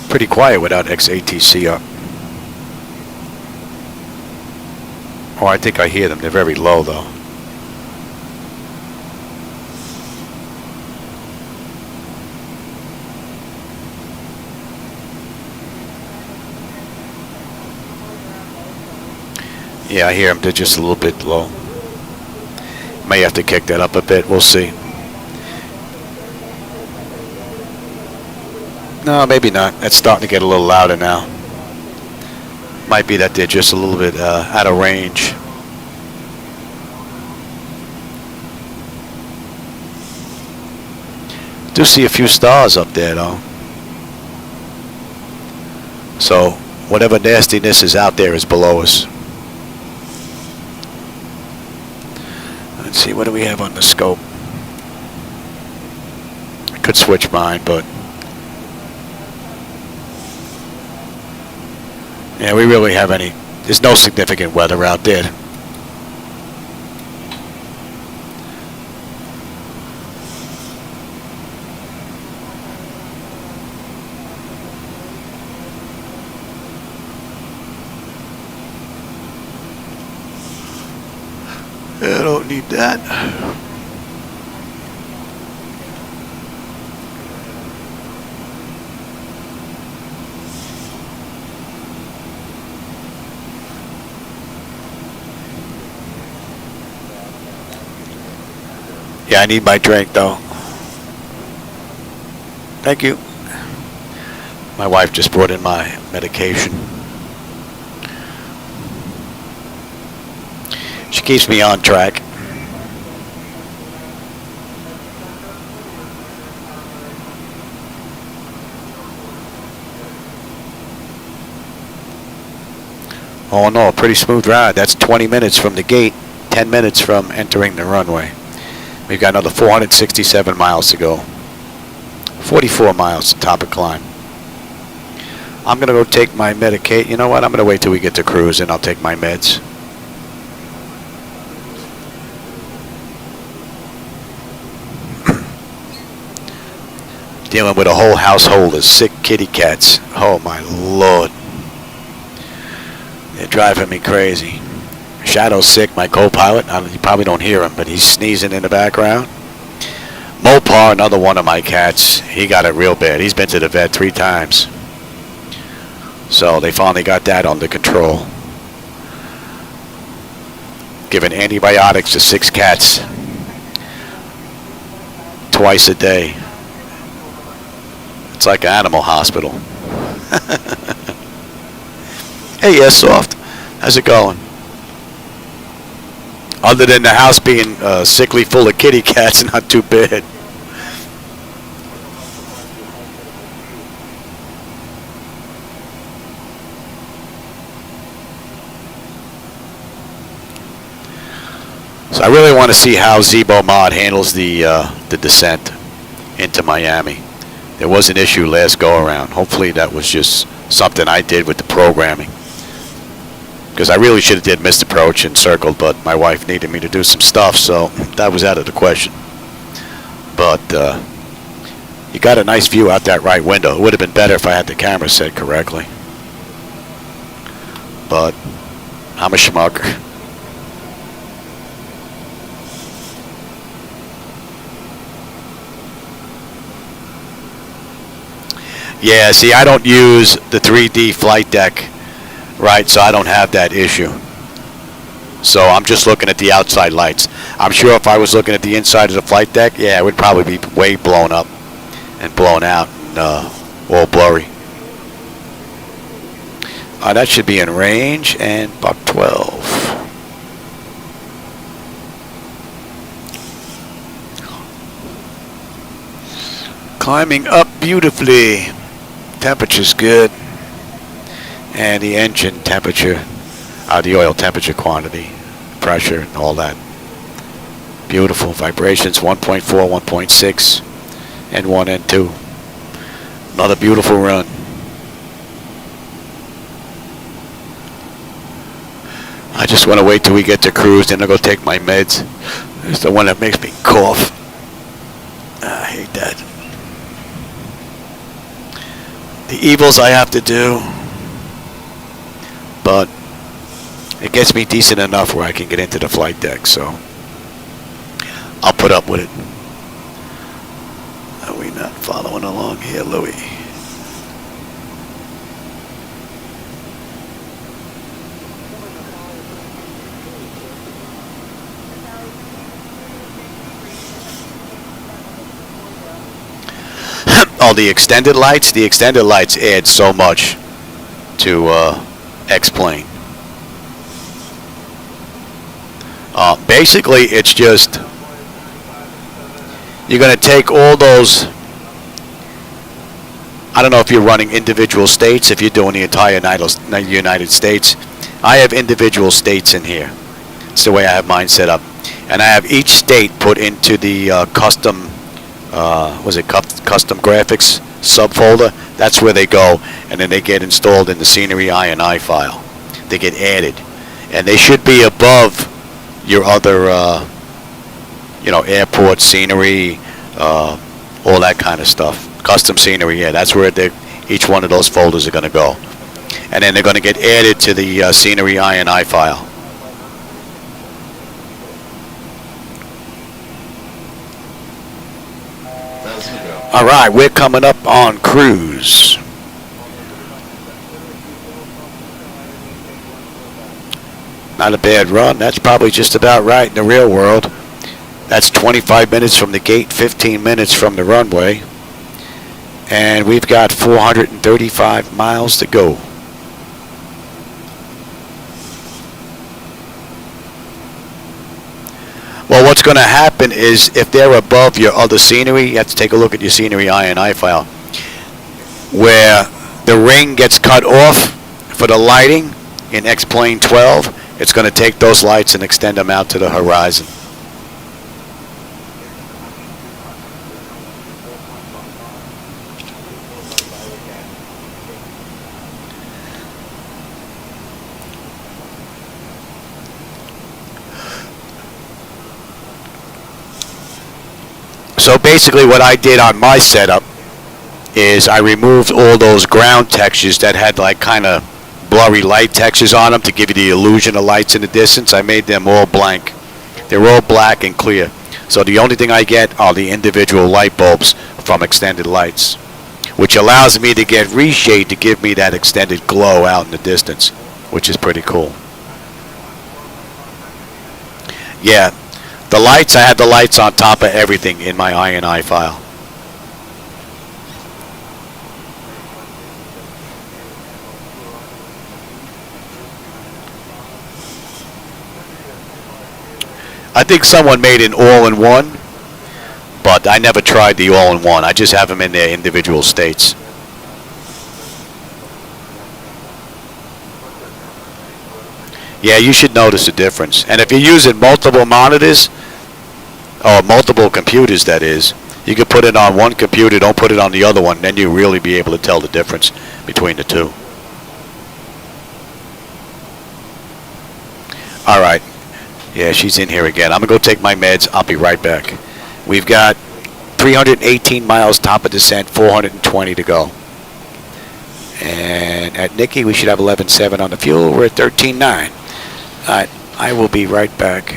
Pretty quiet without XATC up. Oh, I think I hear them. They're very low, though. Yeah, I hear them. They're just a little bit low. May have to kick that up a bit. We'll see. No, maybe not. It's starting to get a little louder now. Might be that they're just a little bit out of range. Do see a few stars up there, though. So whatever nastiness is out there is below us. Let's see, what do we have on the scope? I could switch mine, but yeah, we really have any. There's no significant weather out there. I don't need that. Yeah, I need my drink, though. Thank you. My wife just brought in my medication. She keeps me on track. Oh no, a pretty smooth ride. That's 20 minutes from the gate. 10 minutes from entering the runway. We've got another 467 miles to go. 44 miles to top of climb. I'm going to go take my Medicaid. You know what? I'm going to wait till we get to cruise and I'll take my meds. Dealing with a whole household of sick kitty cats. Oh my Lord. They're driving me crazy. Shadow's sick, my co-pilot. You probably don't hear him, but he's sneezing in the background. Mopar, another one of my cats, he got it real bad. He's been to the vet 3 times. So they finally got that under control. Giving antibiotics to 6 cats. Twice a day. It's like an animal hospital. Hey, Soft. How's it going? Other than the house being sickly full of kitty cats, not too bad. So I really want to see how Zibo-Mod handles the descent into Miami. There was an issue last go around. Hopefully that was just something I did with the programming. Because I really should have did missed approach and circled, but my wife needed me to do some stuff, so that was out of the question. But you got a nice view out that right window. It would have been better if I had the camera set correctly. But I'm a schmucker. Yeah, see, I don't use the 3D flight deck, right, so I don't have that issue. So I'm just looking at the outside lights. I'm sure if I was looking at the inside of the flight deck, yeah, it would probably be way blown up and blown out and all blurry. That should be in range and Buck 12. Climbing up beautifully. Temperature's good, and the engine temperature, the oil temperature quantity, pressure, and all that. Beautiful vibrations, 1.4, 1.6, and 1 and 2. Another beautiful run. I just want to wait till we get to cruise, then I'll go take my meds. It's the one that makes me cough. I hate that. The evils I have to do, but it gets me decent enough where I can get into the flight deck, so I'll put up with it. Are we not following along here, Louis? Oh, the extended lights? The extended lights add so much to X-Plane. Basically, it's just you're going to take all those. I don't know if you're running individual states, if you're doing the entire United States. I have individual states in here. It's the way I have mine set up. And I have each state put into the custom custom graphics subfolder. That's where they go, and then they get installed in the scenery INI file. They get added, and they should be above your other airport scenery, all that kind of stuff. Custom scenery, yeah, that's where each one of those folders are going to go, and then they're going to get added to the scenery INI file. All right, we're coming up on cruise. Not a bad run. That's probably just about right in the real world. That's 25 minutes from the gate, 15 minutes from the runway. And we've got 435 miles to go. Well, what's going to happen is if they're above your other scenery, you have to take a look at your scenery INI file, where the ring gets cut off for the lighting in XPlane12, It's going to take those lights and extend them out to the horizon. So basically what I did on my setup is I removed all those ground textures that had like kind of blurry light textures on them to give you the illusion of lights in the distance. I made them all blank. They're all black and clear. So the only thing I get are the individual light bulbs from extended lights, which allows me to get reshade to give me that extended glow out in the distance, which is pretty cool. Yeah, the lights, I had the lights on top of everything in my INI file. I think someone made an all-in-one, but I never tried the all-in-one. I just have them in their individual states. Yeah, you should notice the difference. And if you're using multiple monitors, or multiple computers that is, you can put it on one computer, don't put it on the other one, then you'll really be able to tell the difference between the two. All right. Yeah, she's in here again. I'm going to go take my meds. I'll be right back. We've got 318 miles top of descent, 420 to go. And at Nikki, we should have 11.7 on the fuel. We're at 13.9. All right, I will be right back.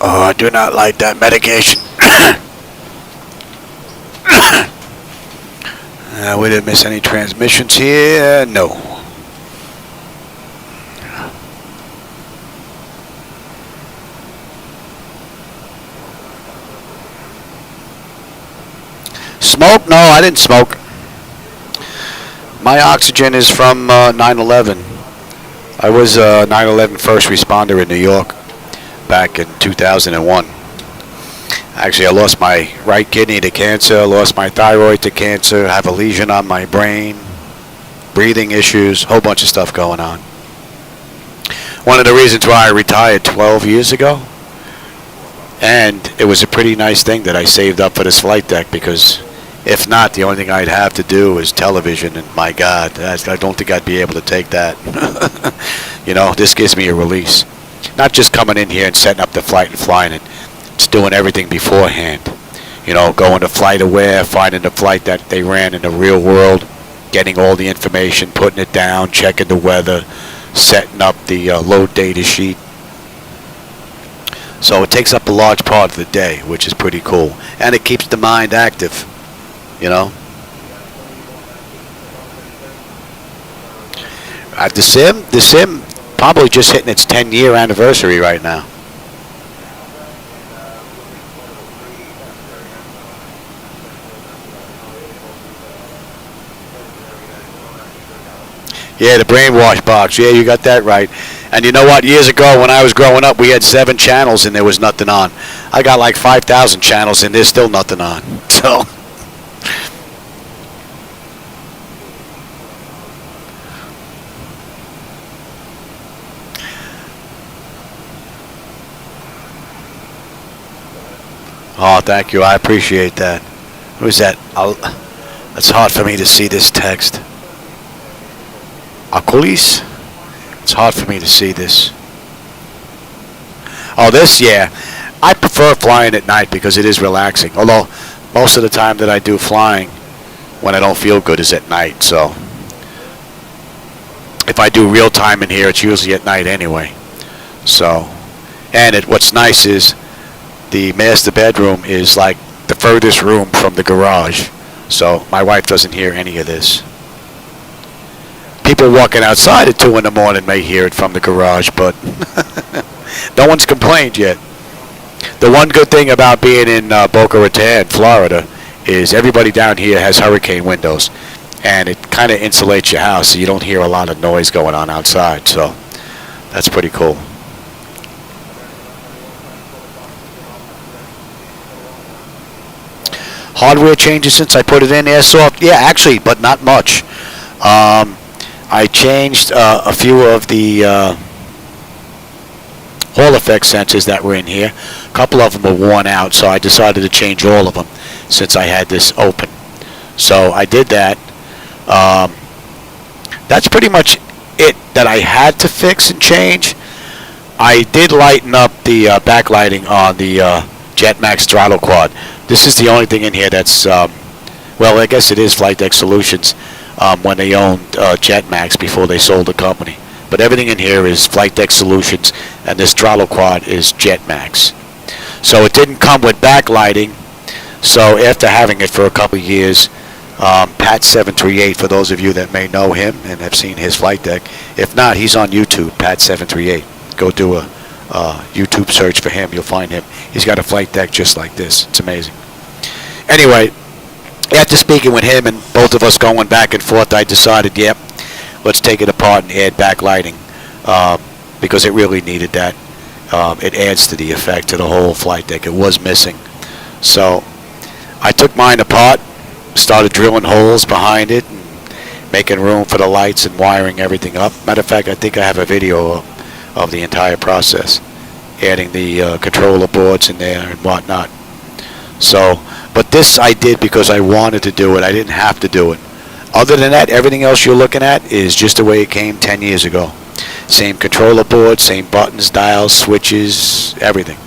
Oh, I do not like that medication. We didn't miss any transmissions here. No. Smoke? No, I didn't smoke. My oxygen is from 9/11. I was a 9/11 first responder in New York back in 2001. Actually, I lost my right kidney to cancer, lost my thyroid to cancer, have a lesion on my brain, breathing issues, whole bunch of stuff going on. One of the reasons why I retired 12 years ago, and it was a pretty nice thing that I saved up for this flight deck, because if not, the only thing I'd have to do is television, and my God, I don't think I'd be able to take that. You know, this gives me a release. Not just coming in here and setting up the flight and flying it. It's doing everything beforehand. You know, going to FlightAware, finding the flight that they ran in the real world, getting all the information, putting it down, checking the weather, setting up the load data sheet. So it takes up a large part of the day, which is pretty cool. And it keeps the mind active. you know. The sim probably just hitting its 10-year anniversary right now. Yeah, the brainwash box. Yeah, you got that right. And you know what? Years ago when I was growing up, we had 7 channels and there was nothing on. I got like 5,000 channels and there's still nothing on. So... Oh, thank you. I appreciate that. Who is that? It's hard for me to see this text. Aculis? It's hard for me to see this. Oh, this, yeah. I prefer flying at night because it is relaxing. Although, most of the time that I do flying when I don't feel good is at night. So, if I do real time in here, it's usually at night anyway. So, and what's nice is the master bedroom is like the furthest room from the garage. So, my wife doesn't hear any of this. People walking outside at 2 in the morning may hear it from the garage, but no one's complained yet. The one good thing about being in Boca Raton, Florida, is everybody down here has hurricane windows, and it kind of insulates your house, so you don't hear a lot of noise going on outside. So that's pretty cool. Hardware changes since I put it in Airsoft? Yeah, actually, but not much. I changed a few of the Hall effect sensors that were in here. A couple of them were worn out, so I decided to change all of them since I had this open. So I did that. That's pretty much it that I had to fix and change. I did lighten up the backlighting on the Jetmax throttle quad. This is the only thing in here that's, well, I guess it is Flightdeck Solutions when they owned Jetmax before they sold the company. But everything in here is Flightdeck Solutions, and this throttle quad is Jetmax. So it didn't come with backlighting. So after having it for a couple of years, Pat738, for those of you that may know him and have seen his flight deck, if not, he's on YouTube, Pat738. Go do a YouTube search for him, you'll find him. He's got a flight deck just like this. It's amazing. Anyway, after speaking with him and both of us going back and forth, I decided, yep, let's take it apart and add backlighting because it really needed that. It adds to the effect to the whole flight deck. It was missing. So I took mine apart, started drilling holes behind it and making room for the lights and wiring everything up. Matter of fact, I think I have a video of the entire process, adding the controller boards in there and whatnot. So, but this I did because I wanted to do it. I didn't have to do it. Other than that, everything else you're looking at is just the way it came 10 years ago. Same controller board, same buttons, dials, switches, everything.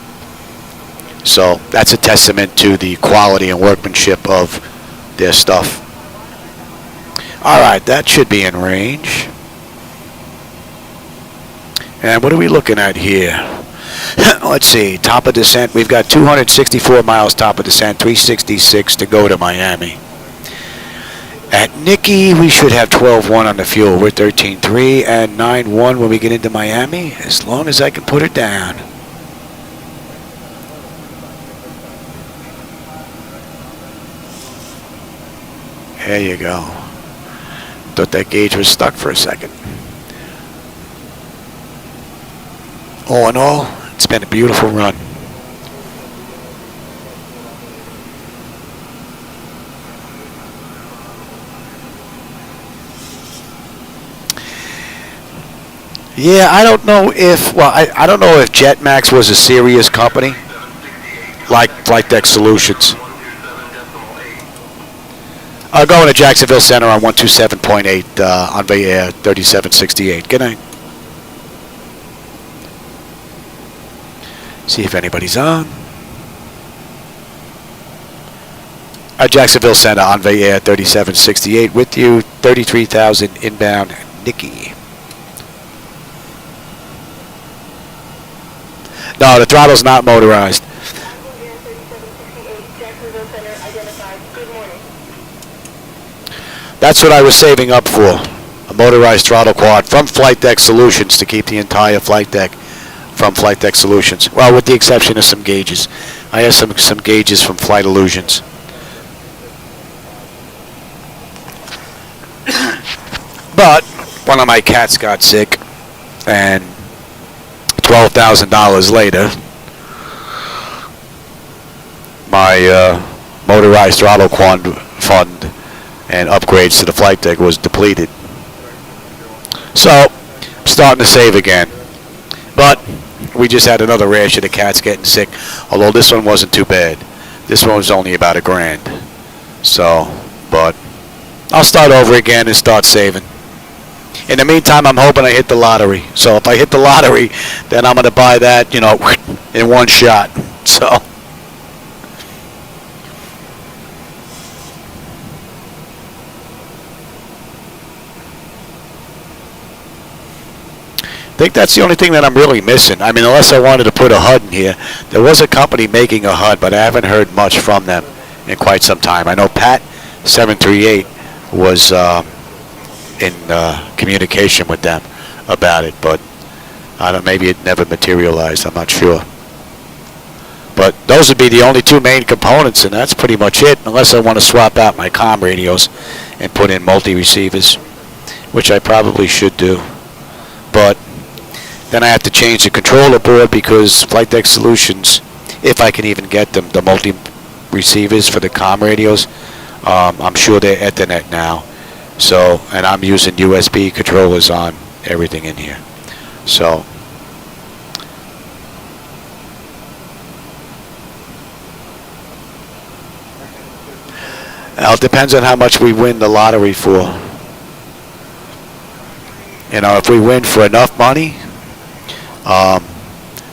So that's a testament to the quality and workmanship of their stuff. Alright, that should be in range. And what are we looking at here? Let's see, top of descent. We've got 264 miles top of descent, 366 to go to Miami. At Nikki, we should have 12.1 on the fuel. We're 13.3 and 9.1 when we get into Miami, as long as I can put it down. There you go. Thought that gauge was stuck for a second. All in all, it's been a beautiful run. Yeah, I don't know if, well, I don't know if Jetmax was a serious company like Flightdeck Solutions. Going to Jacksonville Center on 127.8 Envoy Air 3768. Good night. See if anybody's on. Jacksonville Center, Envoy Air 3768 with you, 33,000 inbound, Nikki. No, the throttle's not motorized. That's what I was saving up for. A motorized throttle quad from Flightdeck Solutions to keep the entire flight deck from Flightdeck Solutions. Well, with the exception of some gauges. I have some gauges from Flight Illusions. But one of my cats got sick, and $12,000 later, my motorized throttle quad fund and upgrades to the flight deck was depleted. So, I'm starting to save again. But we just had another rash of the cats getting sick, although this one wasn't too bad. This one was only about $1,000. So, but I'll start over again and start saving. In the meantime, I'm hoping I hit the lottery. So if I hit the lottery, then I'm going to buy that, in one shot. So I think that's the only thing that I'm really missing. I mean, unless I wanted to put a HUD in here. There was a company making a HUD, but I haven't heard much from them in quite some time. I know Pat 738 was in communication with them about it, but I don't. Maybe it never materialized. I'm not sure. But those would be the only two main components, and that's pretty much it. Unless I want to swap out my comm radios and put in multi-receivers, which I probably should do. But then I have to change the controller board because Flightdeck Solutions, if I can even get them, the multi-receivers for the comm radios, I'm sure they're Ethernet now. So, and I'm using USB controllers on everything in here. So, well, it depends on how much we win the lottery for. If we win for enough money,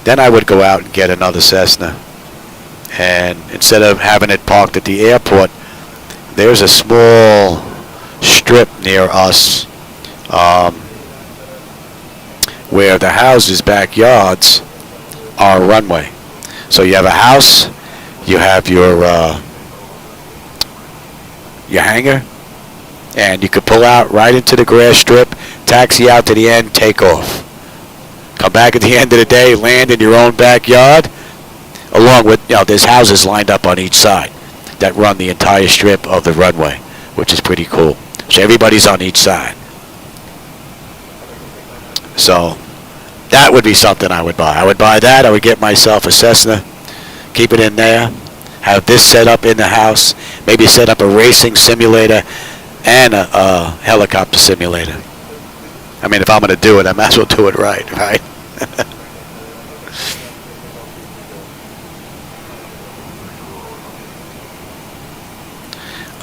then I would go out and get another Cessna. And instead of having it parked at the airport, there's a small strip near us where the houses' backyards are a runway. So you have a house, you have your hangar, and you could pull out right into the grass strip, taxi out to the end, take off. Come back at the end of the day, land in your own backyard, along with, there's houses lined up on each side that run the entire strip of the runway, which is pretty cool. So everybody's on each side. So that would be something I would buy. I would buy that. I would get myself a Cessna, keep it in there, have this set up in the house, maybe set up a racing simulator and a helicopter simulator. I mean, if I'm going to do it, I might as well do it right?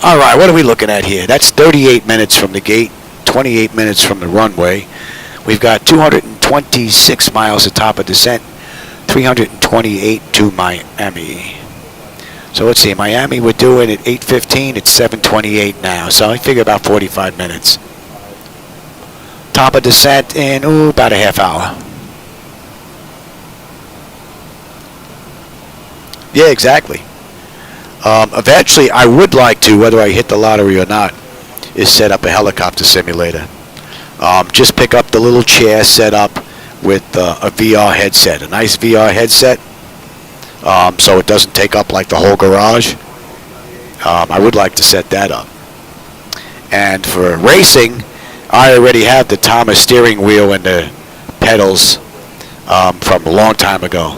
All right, what are we looking at here? That's 38 minutes from the gate, 28 minutes from the runway. We've got 226 miles atop of descent, 328 to Miami. So let's see, Miami we're doing at 8:15. It's 7:28 now, so I figure about 45 minutes. Top of descent in about a half hour. Yeah, exactly. Eventually, I would like to, whether I hit the lottery or not, is set up a helicopter simulator. Just pick up the little chair set up with a VR headset, a nice VR headset, so it doesn't take up like the whole garage. I would like to set that up. And for racing, I already have the Thomas steering wheel and the pedals from a long time ago.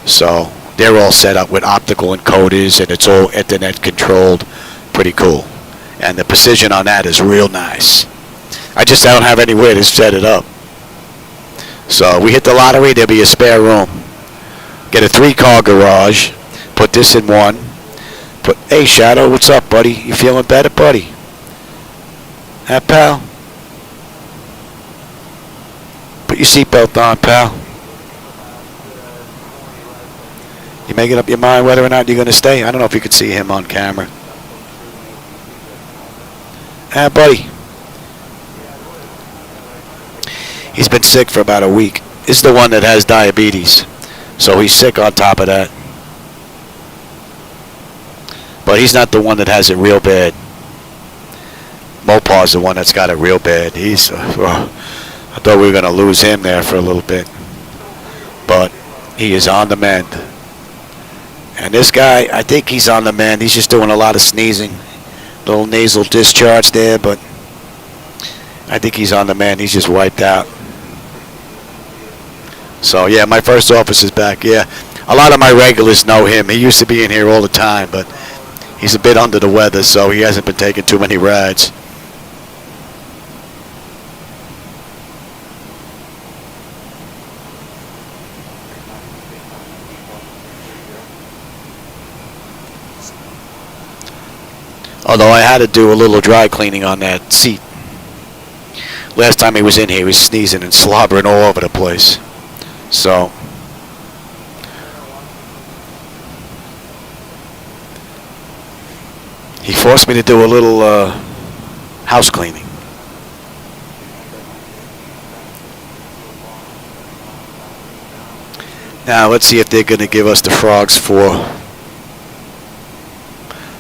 So they're all set up with optical encoders, and it's all Ethernet controlled. Pretty cool. And the precision on that is real nice. I don't have anywhere to set it up. So we hit the lottery, there'll be a spare room. Get a 3-car garage, put this in one. Hey, Shadow, what's up, buddy? You feeling better, buddy? Huh, pal? Put your seatbelt on, pal. You making up your mind whether or not you're going to stay? I don't know if you could see him on camera. Buddy. He's been sick for about a week. This is the one that has diabetes. So he's sick on top of that. But he's not the one that has it real bad. Mopar's the one that's got it real bad. He's, I thought we were going to lose him there for a little bit. But he is on the mend. And this guy, I think he's on the mend. He's just doing a lot of sneezing. Little nasal discharge there, but I think he's on the mend. He's just wiped out. So, yeah, my first officer's back. Yeah, a lot of my regulars know him. He used to be in here all the time, but he's a bit under the weather, so he hasn't been taking too many rides. Although I had to do a little dry cleaning on that seat. Last time he was in here, he was sneezing and slobbering all over the place. So, he forced me to do a little house cleaning. Now, let's see if they're going to give us the frogs for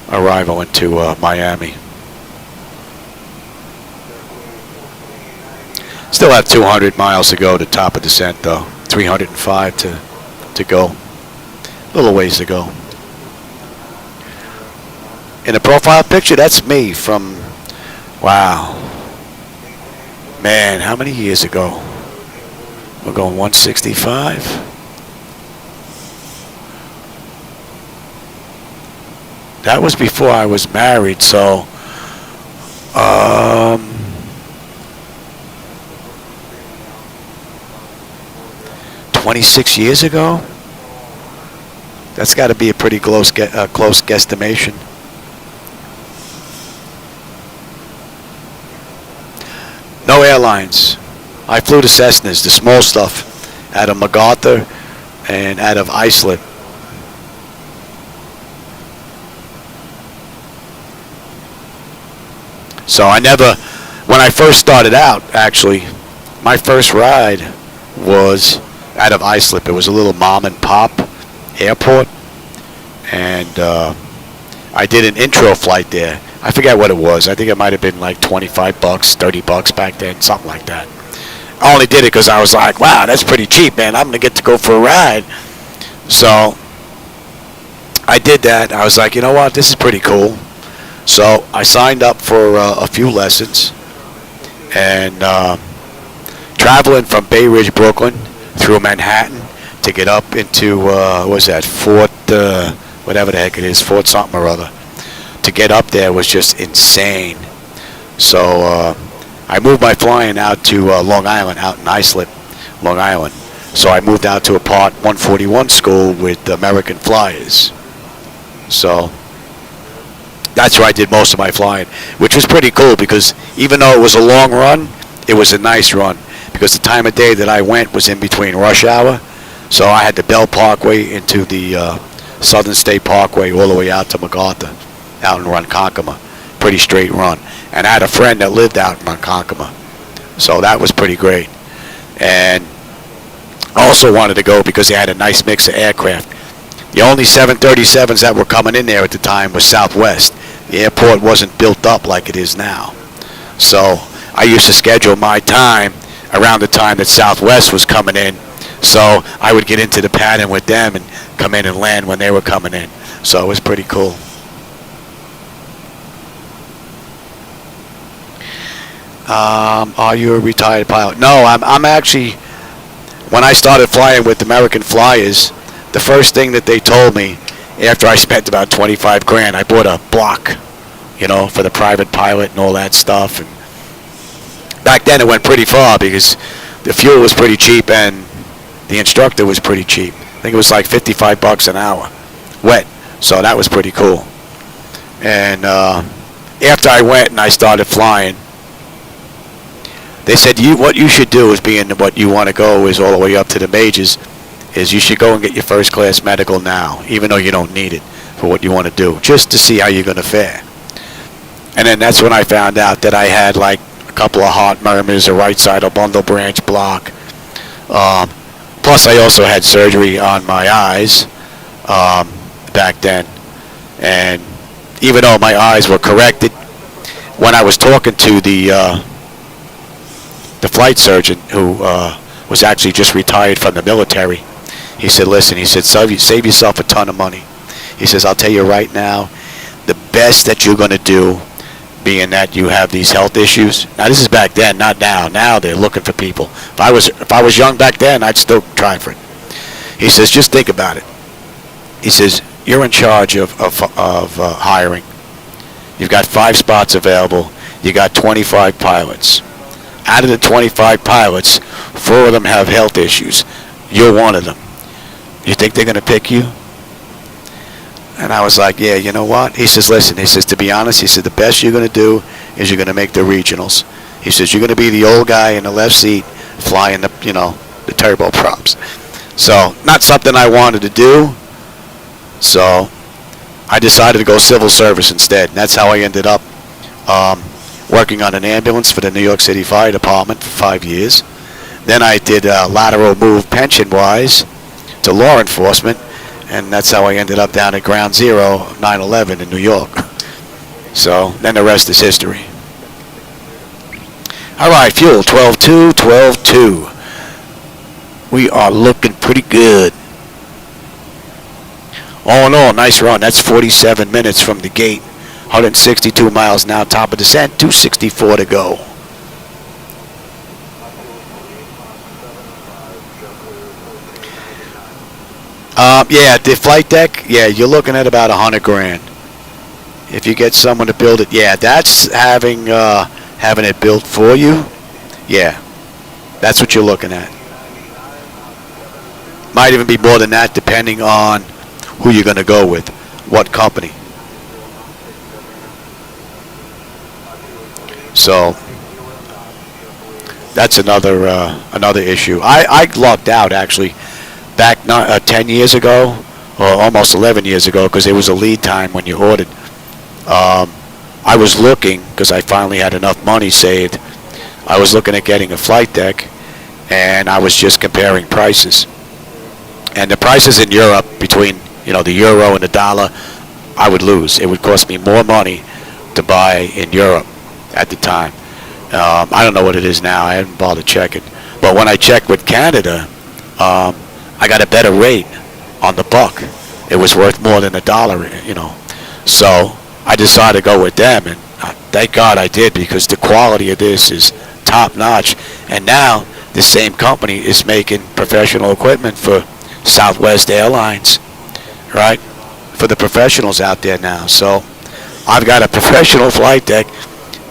arrival into Miami. Still have 200 miles to go to top of descent, though. 305 to go. A little ways to go. In the profile picture, that's me from, wow. Man, how many years ago? We're going 165. That was before I was married, so 26 years ago. That's got to be a pretty close guesstimation. No airlines. I flew the Cessnas, the small stuff, out of MacArthur and out of Islip. So I never, when I first started out, actually, my first ride was out of Islip. It was a little mom and pop airport, and I did an intro flight there. I forget what it was. I think it might have been like $25, $30 back then, something like that. I only did it because I was like, wow, that's pretty cheap, man. I'm going to get to go for a ride. So I did that. I was like, you know what, this is pretty cool. So I signed up for a few lessons, and traveling from Bay Ridge, Brooklyn, through Manhattan to get up into, what was that, Fort, whatever the heck it is, Fort something or other. To get up there was just insane. So I moved my flying out to Long Island, out in Islip, Long Island. So I moved out to a Part 141 school with American Flyers. So that's where I did most of my flying, which was pretty cool because even though it was a long run, it was a nice run because the time of day that I went was in between rush hour. So I had the Bell Parkway into the Southern State Parkway all the way out to MacArthur, out in Ronkonkoma. Pretty straight run. And I had a friend that lived out in Ronkonkoma. So that was pretty great. And I also wanted to go because they had a nice mix of aircraft. The only 737s that were coming in there at the time was Southwest. The airport wasn't built up like it is now. So I used to schedule my time around the time that Southwest was coming in. So I would get into the pattern with them and come in and land when they were coming in. So it was pretty cool. Are you a retired pilot? No, I'm actually, when I started flying with American Flyers, the first thing that they told me after I spent about 25 grand, I bought a block, you know, for the private pilot and all that stuff. And back then it went pretty far because the fuel was pretty cheap and the instructor was pretty cheap. I think it was like $55 an hour, wet. So that was pretty cool. And after I went and I started flying, they said what you should do is being what you want to go is all the way up to the majors, is you should go and get your first class medical now, even though you don't need it for what you want to do, just to see how you're going to fare. And then that's when I found out that I had like a couple of heart murmurs, a right side bundle branch block. Plus I also had surgery on my eyes back then. And even though my eyes were corrected, when I was talking to the flight surgeon who was actually just retired from the military, he said, listen, he said, save yourself a ton of money. He says, I'll tell you right now, the best that you're going to do, being that you have these health issues. Now, this is back then, not now. Now they're looking for people. If I was young back then, I'd still try for it. He says, just think about it. He says, you're in charge of hiring. You've got 5 spots available. You got 25 pilots. Out of the 25 pilots, 4 of them have health issues. You're one of them. You think they're going to pick you? And I was like, yeah, you know what? He says, listen, he says, to be honest, he said, the best you're going to do is you're going to make the regionals. He says, you're going to be the old guy in the left seat flying the turboprops. So, not something I wanted to do. So, I decided to go civil service instead. And that's how I ended up working on an ambulance for the New York City Fire Department for 5 years. Then I did a lateral move pension-wise to law enforcement. And that's how I ended up down at Ground Zero, 9/11 in New York. So, then the rest is history. All right, fuel, 12.2, 12.2. We are looking pretty good. All in all, nice run. That's 47 minutes from the gate. 162 miles now, top of descent, 264 to go. Yeah, the flight deck, yeah, you're looking at about $100 grand. If you get someone to build it, yeah, that's having it built for you. Yeah, that's what you're looking at. Might even be more than that, depending on who you're going to go with, what company. So that's another issue. I lucked out actually. Back 10 years ago, or almost 11 years ago, because there was a lead time when you ordered. I was looking, because I finally had enough money saved, I was looking at getting a flight deck, and I was just comparing prices. And the prices in Europe, between the euro and the dollar, I would lose. It would cost me more money to buy in Europe at the time. I don't know what it is now. I haven't bothered checking. But when I checked with Canada, I got a better rate on the buck. It was worth more than $1, So I decided to go with them, and thank God I did, because the quality of this is top notch. And now the same company is making professional equipment for Southwest Airlines, right? For the professionals out there now. So I've got a professional flight deck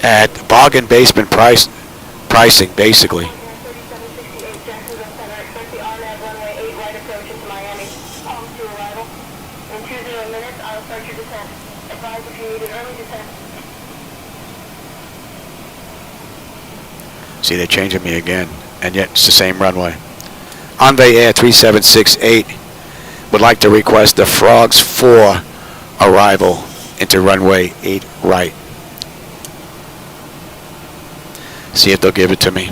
at bargain basement pricing, basically. See, they're changing me again, and yet it's the same runway. Envoy Air 3768 would like to request the Frogs 4 arrival into runway 8 right. See if they'll give it to me.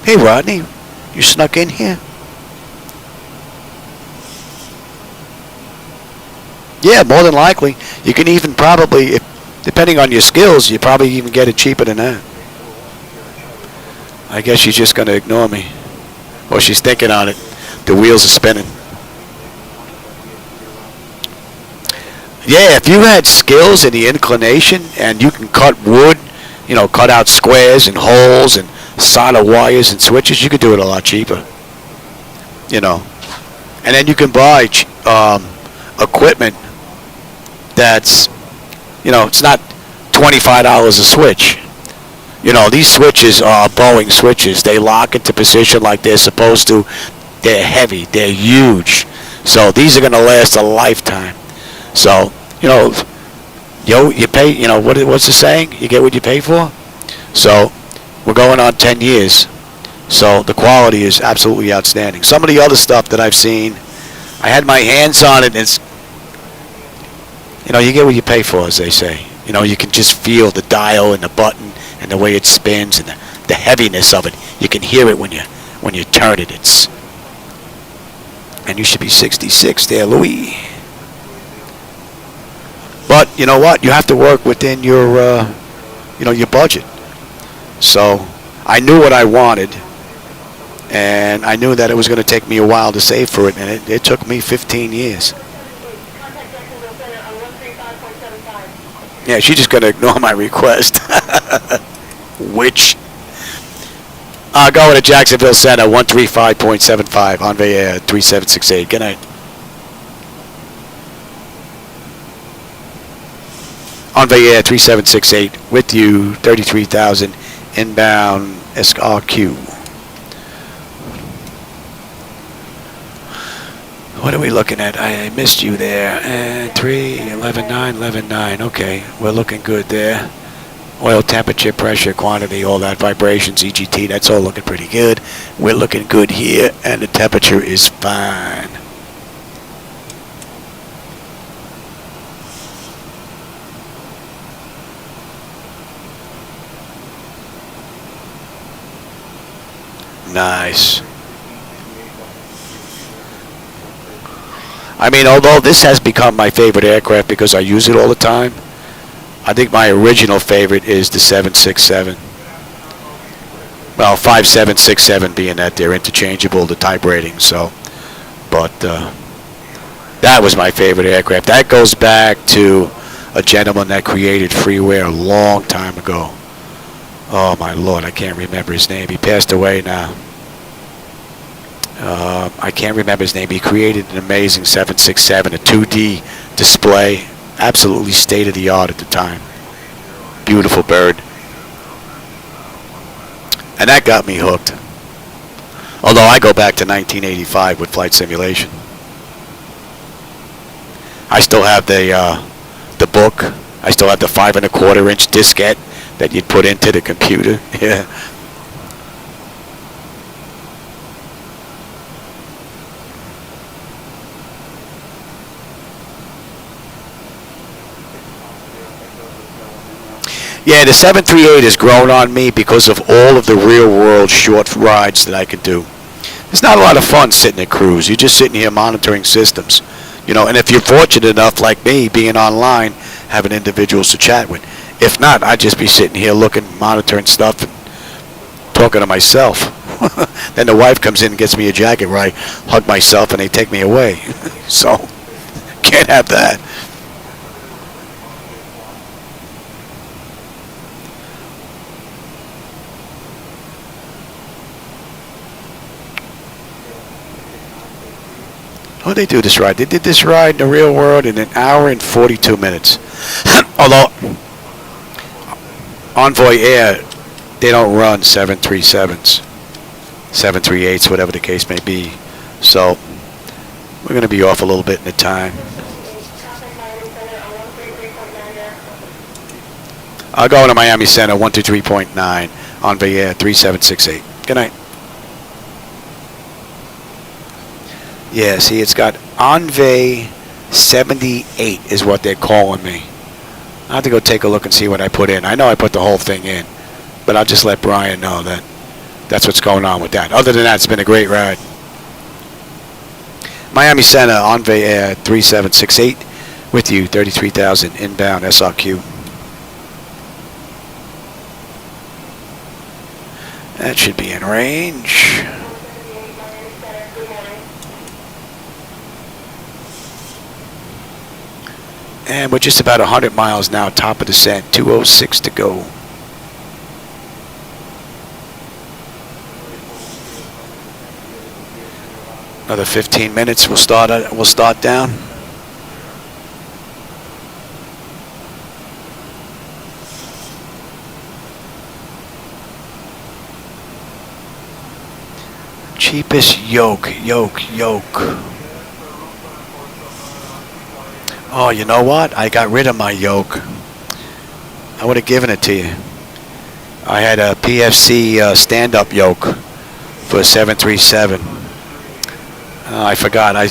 Hey, Rodney, you snuck in here? Yeah, more than likely. You can even probably, depending on your skills, you probably even get it cheaper than that. I guess she's just going to ignore me. Or she's thinking on it. The wheels are spinning. Yeah, if you had skills and the inclination, and you can cut wood, cut out squares and holes and solder wires and switches, you could do it a lot cheaper. And then you can buy equipment that's, it's not $25 a switch. These switches are Boeing switches. They lock into position like they're supposed to. They're heavy. They're huge. So these are going to last a lifetime. So, you pay, what's the saying? You get what you pay for? So we're going on 10 years. So the quality is absolutely outstanding. Some of the other stuff that I've seen, I had my hands on it, and it's, you get what you pay for, as they say. You can just feel the dial and the button and the way it spins and the heaviness of it. You can hear it when you turn it. And you should be 66 there, Louis. But you know what? You have to work within your, your budget. So I knew what I wanted, and I knew that it was going to take me a while to save for it, and it took me 15 years. Yeah, she's just going to ignore my request. Which? I'll go to Jacksonville Center, 135.75, Envoy Air 3768. Good night. Envoy Air 3768 with you, 33,000 inbound SRQ. What are we looking at? I missed you there. 3, 11, 9, 11, 9. Okay, we're looking good there. Oil temperature, pressure, quantity, all that, vibrations, EGT, that's all looking pretty good. We're looking good here, and the temperature is fine. Nice. I mean, although this has become my favorite aircraft because I use it all the time, I think my original favorite is the 767. Well, 5767 being that they're interchangeable, the type rating, so. But that was my favorite aircraft. That goes back to a gentleman that created freeware a long time ago. Oh, my Lord, I can't remember his name. He passed away now. I can't remember his name. He created an amazing 767, a 2D display. Absolutely state-of-the-art at the time. Beautiful bird. And that got me hooked. Although I go back to 1985 with flight simulation. I still have the book. I still have the 5 1/4 inch diskette that you'd put into the computer. Yeah. Yeah, the 738 has grown on me because of all of the real-world short rides that I can do. It's not a lot of fun sitting at cruise. You're just sitting here monitoring systems. And if you're fortunate enough, like me, being online, having individuals to chat with. If not, I'd just be sitting here looking, monitoring stuff, and talking to myself. Then the wife comes in and gets me a jacket where I hug myself and they take me away. So, can't have that. Oh, they do this ride. They did this ride in the real world in 1 hour and 42 minutes. Although, Envoy Air, they don't run 737s, 738s, whatever the case may be. So, we're going to be off a little bit in the time. I'll go into Miami Center, 123.9, Envoy Air 3768. Good night. Yeah, see, it's got Envoy 78 is what they're calling me. I'll have to go take a look and see what I put in. I know I put the whole thing in, but I'll just let Brian know that that's what's going on with that. Other than that, it's been a great ride. Miami Center, Envoy Air 3768 with you, 33,000 inbound SRQ. That should be in range. And we're just about 100 miles now, top of descent, 206 to go. Another 15 minutes, we'll start down. Cheapest yoke. Oh, you know what? I got rid of my yoke. I would have given it to you. I had a PFC stand-up yoke for a 737. I forgot. I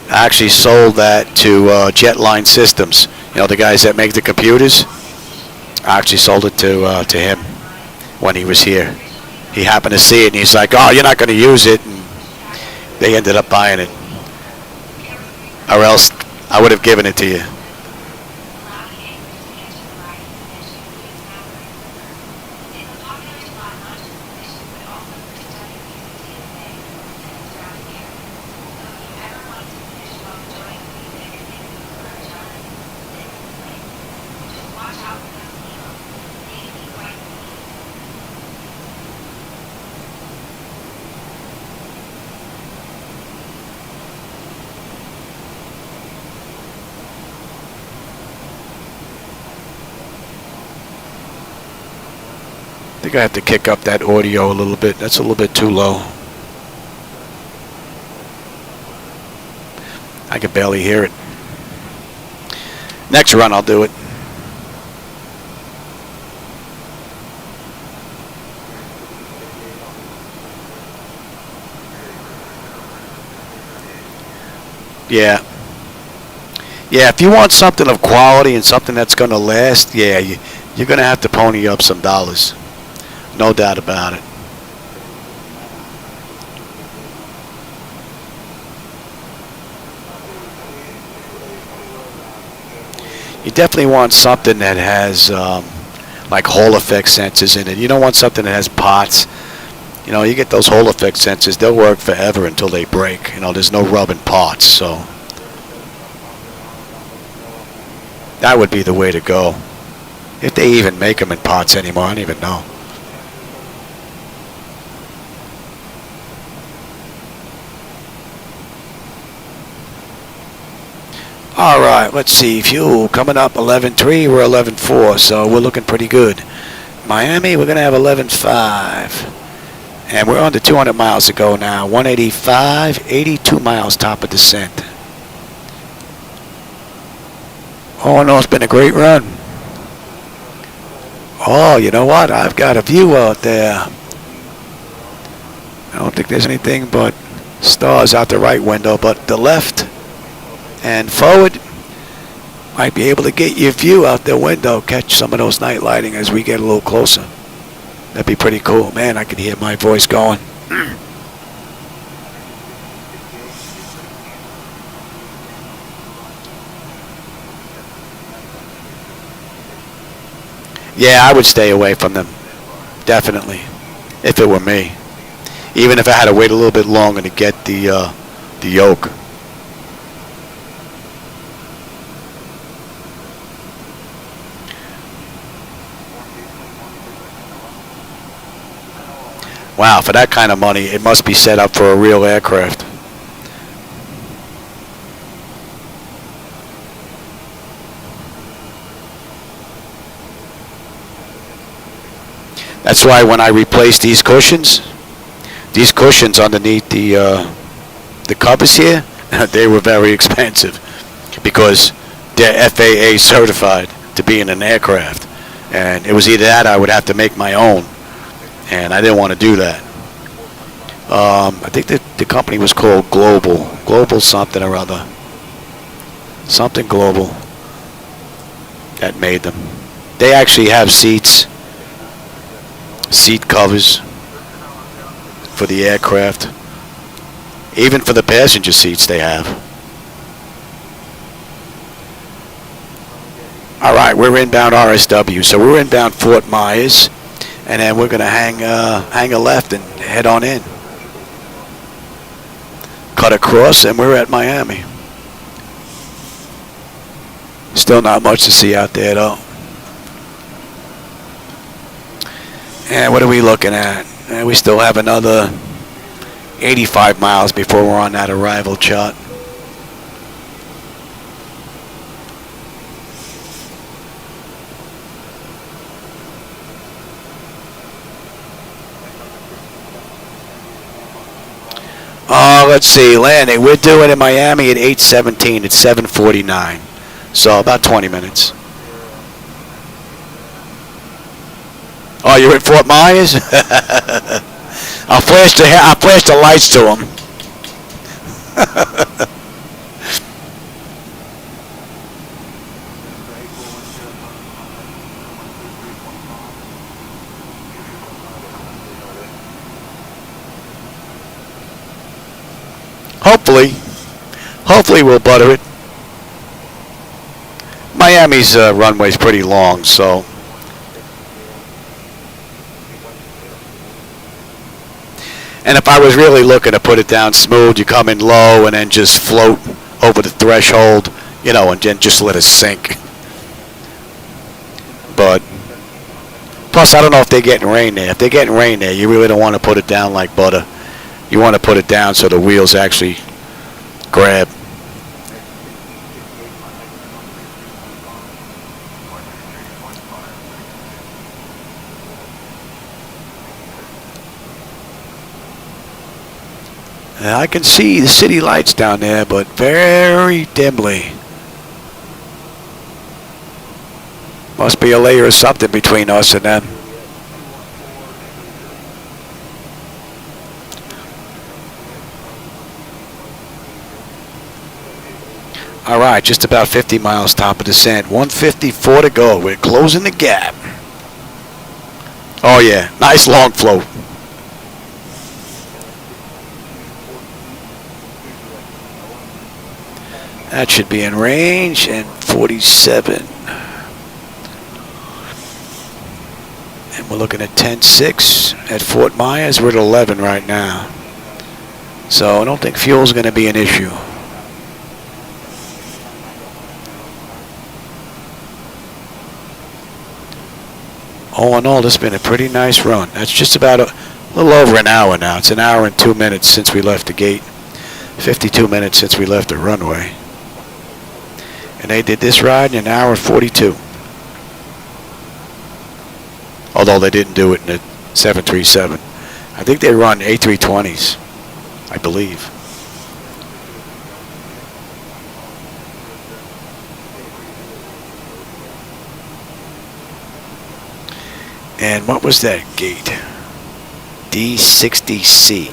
actually sold that to Jetline Systems. The guys that make the computers. I actually sold it to him when he was here. He happened to see it, and he's like, "Oh, you're not going to use it." And They ended up buying it. Or else I would have given it to you. I think I have to kick up that audio a little bit. That's a little bit too low. I can barely hear it. Next run, I'll do it. Yeah. Yeah, if you want something of quality and something that's going to last, yeah, you're going to have to pony up some dollars. No doubt about it. You definitely want something that has like Hall effect sensors in it. You don't want something that has pots. You know, you get those Hall effect sensors, they'll work forever until they break. You know, there's no rubbing parts, so that would be the way to go. If they even make them in pots anymore, I don't even know. All right, let's see. Fuel coming up 11.3. We're 11.4, so we're looking pretty good. Miami, we're going to have 11.5. And we're under 200 miles to go now. 185, 82 miles top of descent. Oh, no, it's been a great run. Oh, you know what? I've got a view out there. I don't think there's anything but stars out the right window, but the left and forward might be able to get your view out the window, catch some of those night lighting as we get a little closer. That'd be pretty cool. Man, I can hear my voice going. Yeah, I would stay away from them. Definitely. If it were me. Even if I had to wait a little bit longer to get the yoke. Wow, for that kind of money, it must be set up for a real aircraft. That's why when I replaced these cushions underneath the covers here, they were very expensive because they're FAA certified to be in an aircraft. And it was either that or I would have to make my own. And I didn't want to do that. I think that the company was called Global something or other. Something Global that made them. They actually have seats, seat covers for the aircraft. Even for the passenger seats they have. All right, we're inbound RSW. So we're inbound Fort Myers. And then we're going to hang a left and head on in. Cut across, and we're at Miami. Still not much to see out there, though. And what are we looking at? And we still have another 85 miles before we're on that arrival chart. Let's see, landing. We're doing in Miami at 8:17. It's 7:49. So about 20 minutes. Oh, you're at Fort Myers? I'll flash the lights to them. Hopefully we'll butter it. Miami's runway's pretty long, so. And if I was really looking to put it down smooth, you come in low and then just float over the threshold, you know, and then just let it sink. But plus, I don't know if they're getting rain there. If they're getting rain there, you really don't want to put it down like butter. You want to put it down so the wheels actually grab. And I can see the city lights down there, but very dimly. Must be a layer of something between us and them. All right, just about 50 miles top of descent. 154 to go. We're closing the gap. Oh yeah, nice long float. That should be in range, and 47. And we're looking at 10.6 at Fort Myers. We're at 11 right now. So I don't think fuel's going to be an issue. All in all, this has been a pretty nice run. That's just about a little over an hour now. It's an hour and 2 minutes since we left the gate. 52 minutes since we left the runway. And they did this ride in an hour and 42. Although they didn't do it in the 737. I think they run A320s, I believe. And what was that gate? D60C.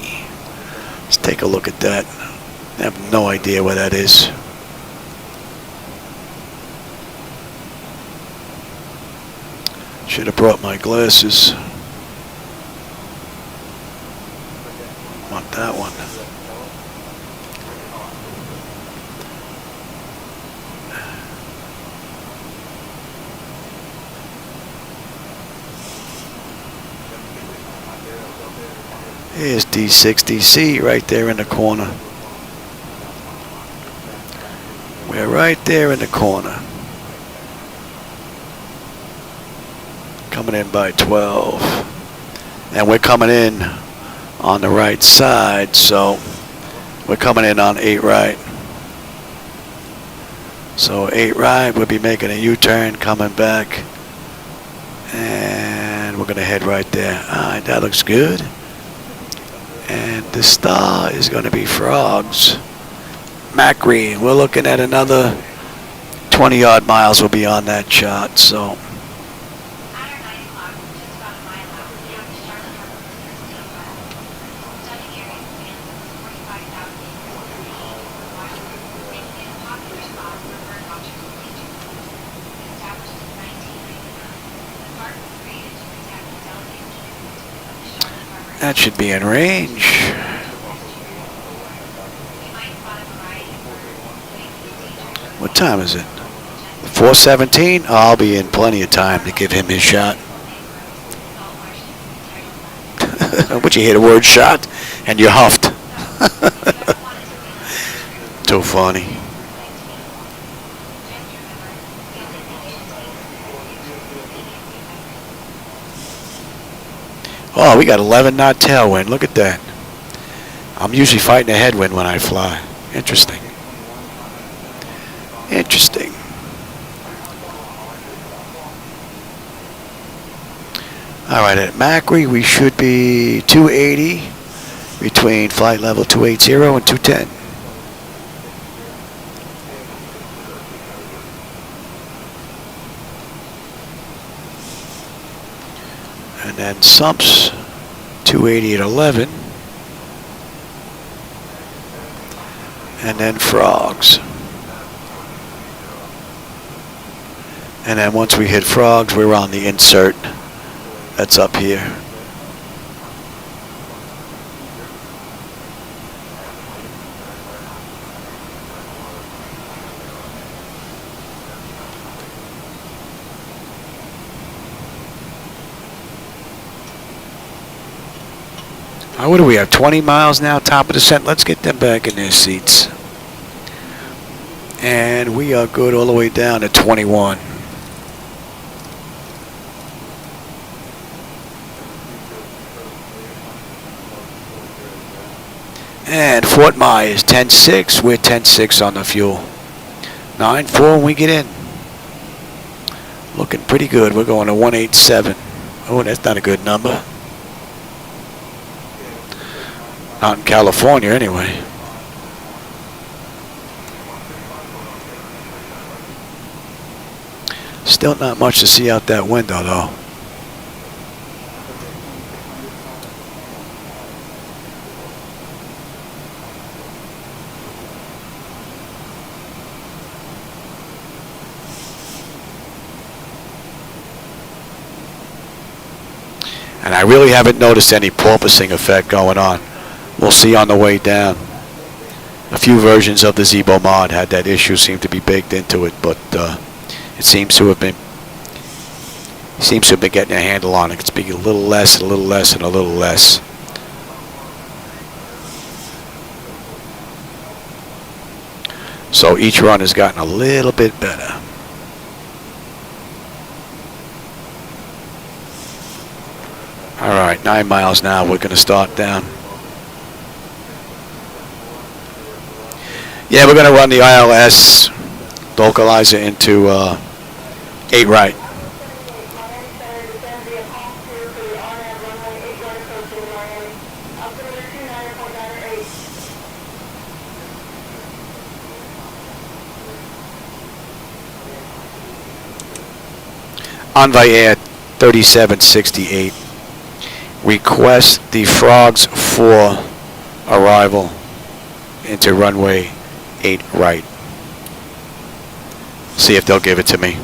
Let's take a look at that. I have no idea where that is. Should have brought my glasses. Want that one. Here's D60C right there in the corner. We're right there in the corner. Coming in by 12. And we're coming in on the right side, so we're coming in on 8 right. So 8 right, we'll be making a U-turn, coming back. And we're going to head right there. Alright, that looks good. And the star is going to be Frogs. Macri, we're looking at another 20 odd miles will be on that chart, so. That should be in range. What time is it? 4:17? Oh, I'll be in plenty of time to give him his shot. But you hear the word shot and you huffed. Too funny. Oh, we got 11 knot tailwind. Look at that. I'm usually fighting a headwind when I fly. Interesting. Interesting. All right, at Macri, we should be 280 between flight level 280 and 210. And then sumps 280 at 11. And then frogs. And then once we hit frogs, we're on the insert that's up here. What do we have? 20 miles now, top of descent. Let's get them back in their seats. And we are good all the way down to 21. And Fort Myers 10.6. We're 10.6 on the fuel. 9.4 when we get in. Looking pretty good. We're going to 187. Oh, that's not a good number. Not in California, anyway. Still not much to see out that window, though. And I really haven't noticed any porpoising effect going on. We'll see on the way down. A few versions of the Zibo-Mod had that issue, seemed to be baked into it, but it seems to have been getting a handle on it. It's being a little less and a little less and a little less. So each run has gotten a little bit better. All right, 9 miles now. We're going to start down. Yeah, we're going to run the ILS localizer into 8 right. Envoy Air 3768. Request the frogs for arrival into runway 8 right. See if they'll give it to me.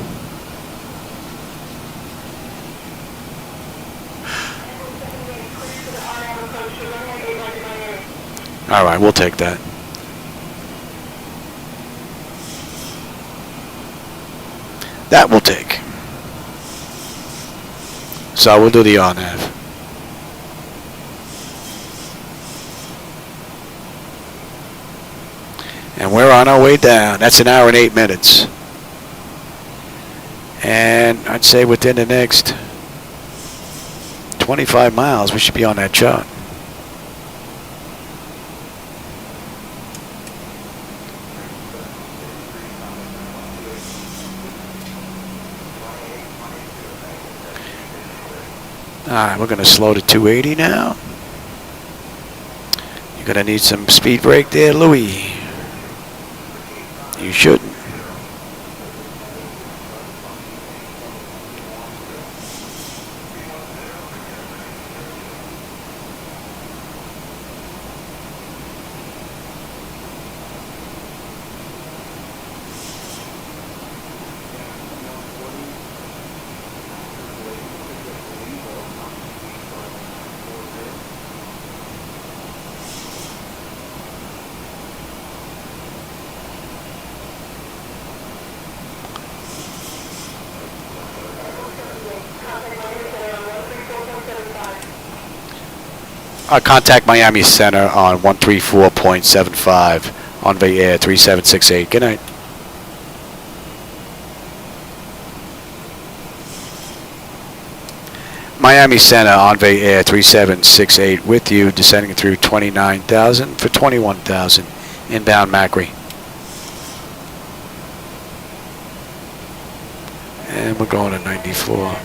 All right, we'll take that. That will take. So we'll do the RNAV. And we're on our way down. That's an hour and 8 minutes. And I'd say within the next 25 miles, we should be on that chart. All right, we're going to slow to 280 now. You're going to need some speed brake there, Louis. You shouldn't. Contact Miami Center on 134.75 Envoy Air 3768. Good night. Miami Center Envoy Air 3768 with you, descending through 29,000 for 21,000 inbound Macri. And we're going to 94.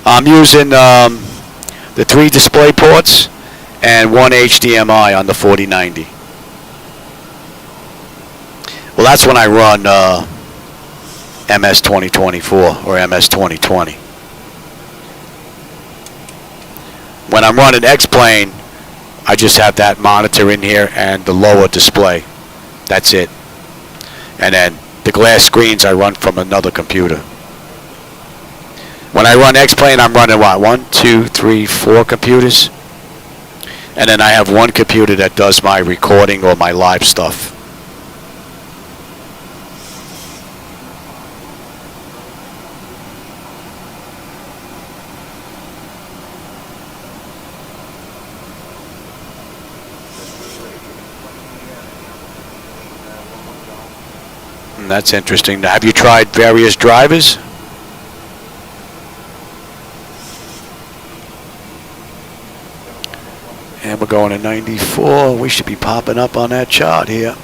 I'm using the 3 display ports and 1 HDMI on the 4090. Well, that's when I run MS 2024 or MS 2020. When I'm running XPlane, I just have that monitor in here and the lower display. That's it. And then the glass screens I run from another computer. When I run XPlane, I'm running what? 1, 2, 3, 4 computers. And then I have one computer that does my recording or my live stuff. And that's interesting. Have you tried various drivers? And we're going to 94. We should be popping up on that chart here.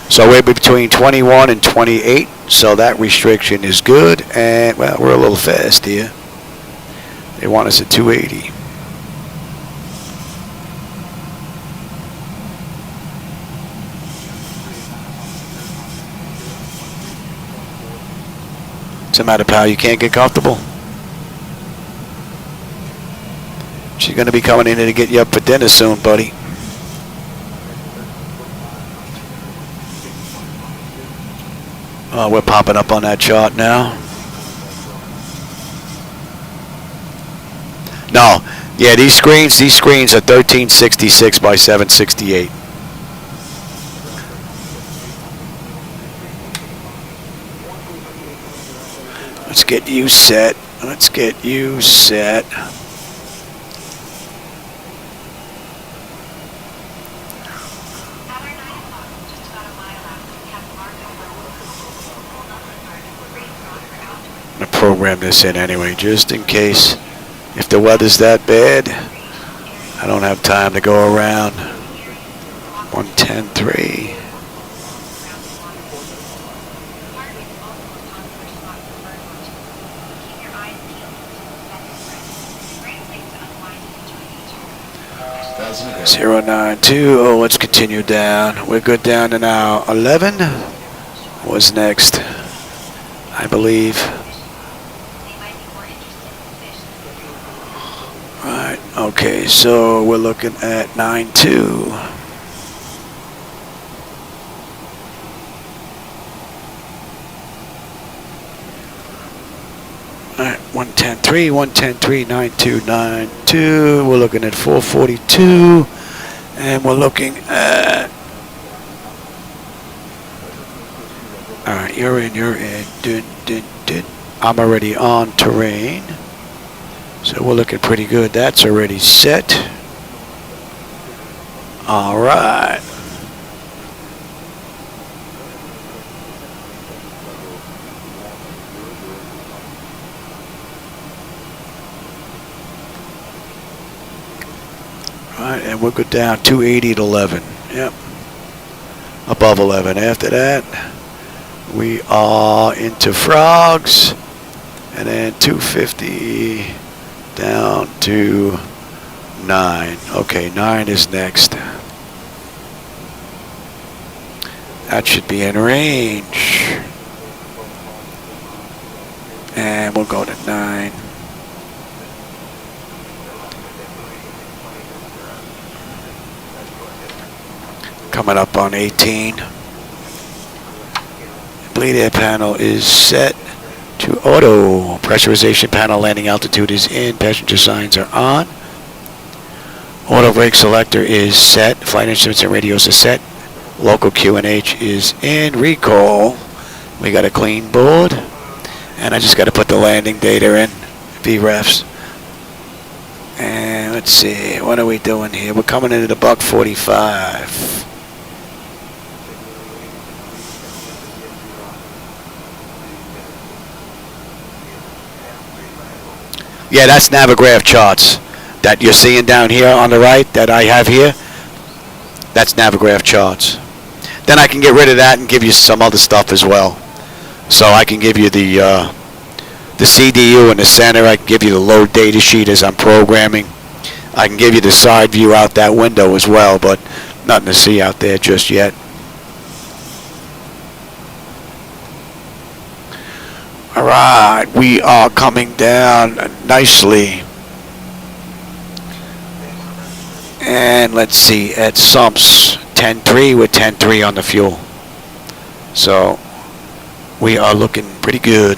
So we're between 21 and 28, so that restriction is good. And, well, we're a little fast here. They want us at 280. What's the matter, pal? You can't get comfortable? She's going to be coming in here to get you up for dinner soon, buddy. We're popping up on that chart now. No. Yeah, these screens are 1366 by 768. Let's get you set. Let's get you set. I'm gonna program this in anyway, just in case. If the weather's that bad, I don't have time to go around. 110.3. Zero 92. Oh, let's continue down. We're good down to now 11. What's next? I believe. Right. Okay. So we're looking at 92. Alright, 110.3, 110.3, 9292. We're looking at 442. And we're looking at... Alright, you're in. Dun, dun, dun. I'm already on terrain. So we're looking pretty good. That's already set. Alright. Alright, and we'll go down 280 at 11. Yep. Above 11. After that, we are into frogs. And then 250 down to 9. Okay, 9 is next. That should be in range. And we'll go to 9. Coming up on 18. Bleed air panel is set to auto. Pressurization panel landing altitude is in. Passenger signs are on. Auto brake selector is set. Flight instruments and radios are set. Local QNH is in. Recall. We got a clean board. And I just got to put the landing data in. VREFs. And let's see. What are we doing here? We're coming into the buck 45. Yeah, that's Navigraph charts that you're seeing down here on the right that I have here. That's Navigraph charts. Then I can get rid of that and give you some other stuff as well. So I can give you the CDU in the center. I can give you the load data sheet as I'm programming. I can give you the side view out that window as well, but nothing to see out there just yet. All right, we are coming down nicely. And let's see, at sumps 10.3 with 10.3 on the fuel. So we are looking pretty good.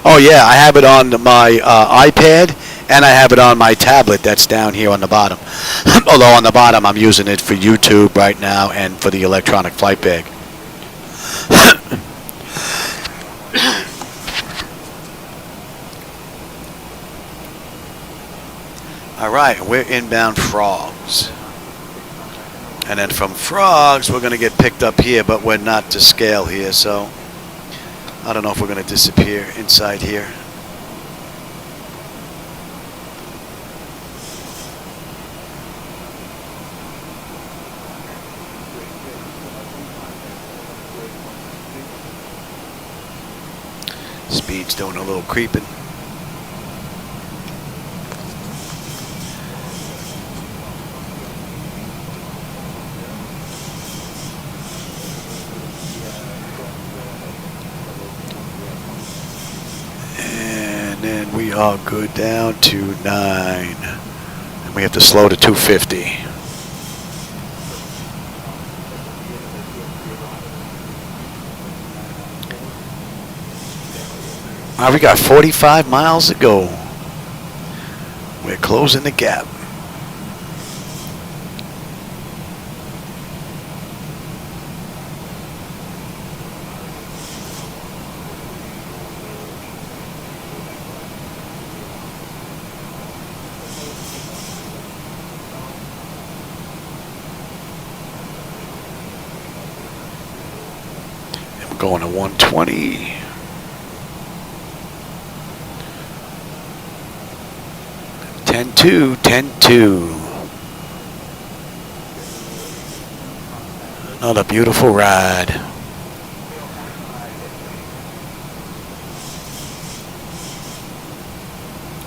Oh yeah, I have it on my iPad, and I have it on my tablet that's down here on the bottom. Although on the bottom I'm using it for YouTube right now and for the electronic flight bag. Alright, we're inbound Frogs. And then from Frogs we're going to get picked up here, but we're not to scale here, so I don't know if we're going to disappear inside here. Speed's doing a little creeping. And then we are good down to 9. And we have to slow to 250. We got 45 miles to go. We're closing the gap. And we're going to 120. Ten-two, 10-2. Another beautiful ride.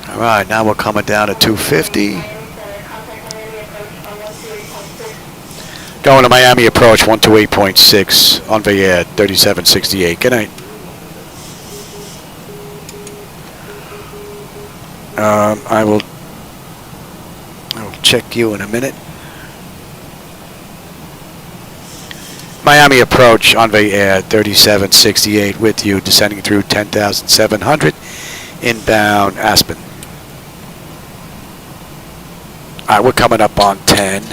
All right, now we're coming down to 250. Going to Miami approach 128.6 on Envoy Air 3768. Good night. I will check you in a minute. Miami approach, Envoy Air 3768 with you, descending through 10,700, inbound Aspen. All right, we're coming up on 10.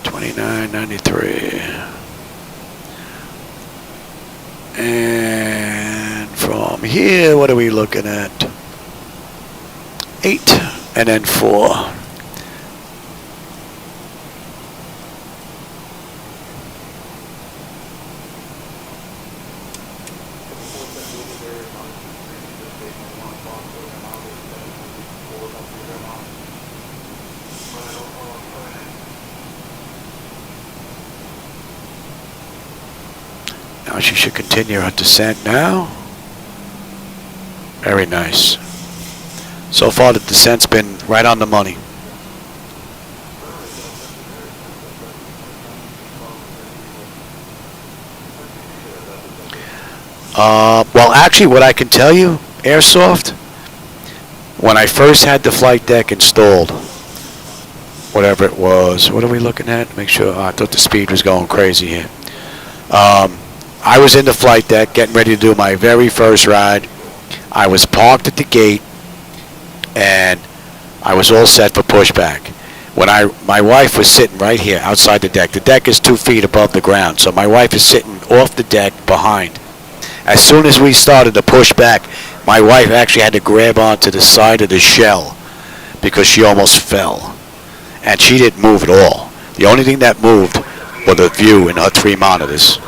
$29.93. And from here, what are we looking at? 8 and then 4. Now she should continue her descent now. Very nice. So far the descent's been right on the money. Well, actually what I can tell you, Airsoft, when I first had the flight deck installed, whatever it was, what are we looking at? Make sure, I thought the speed was going crazy here. I was in the flight deck getting ready to do my very first ride. I was parked at the gate and I was all set for pushback. When my wife was sitting right here outside the deck. The deck is 2 feet above the ground, so my wife is sitting off the deck behind. As soon as we started to push back, my wife actually had to grab onto the side of the shell because she almost fell. And she didn't move at all. The only thing that moved was the view in her 3 monitors.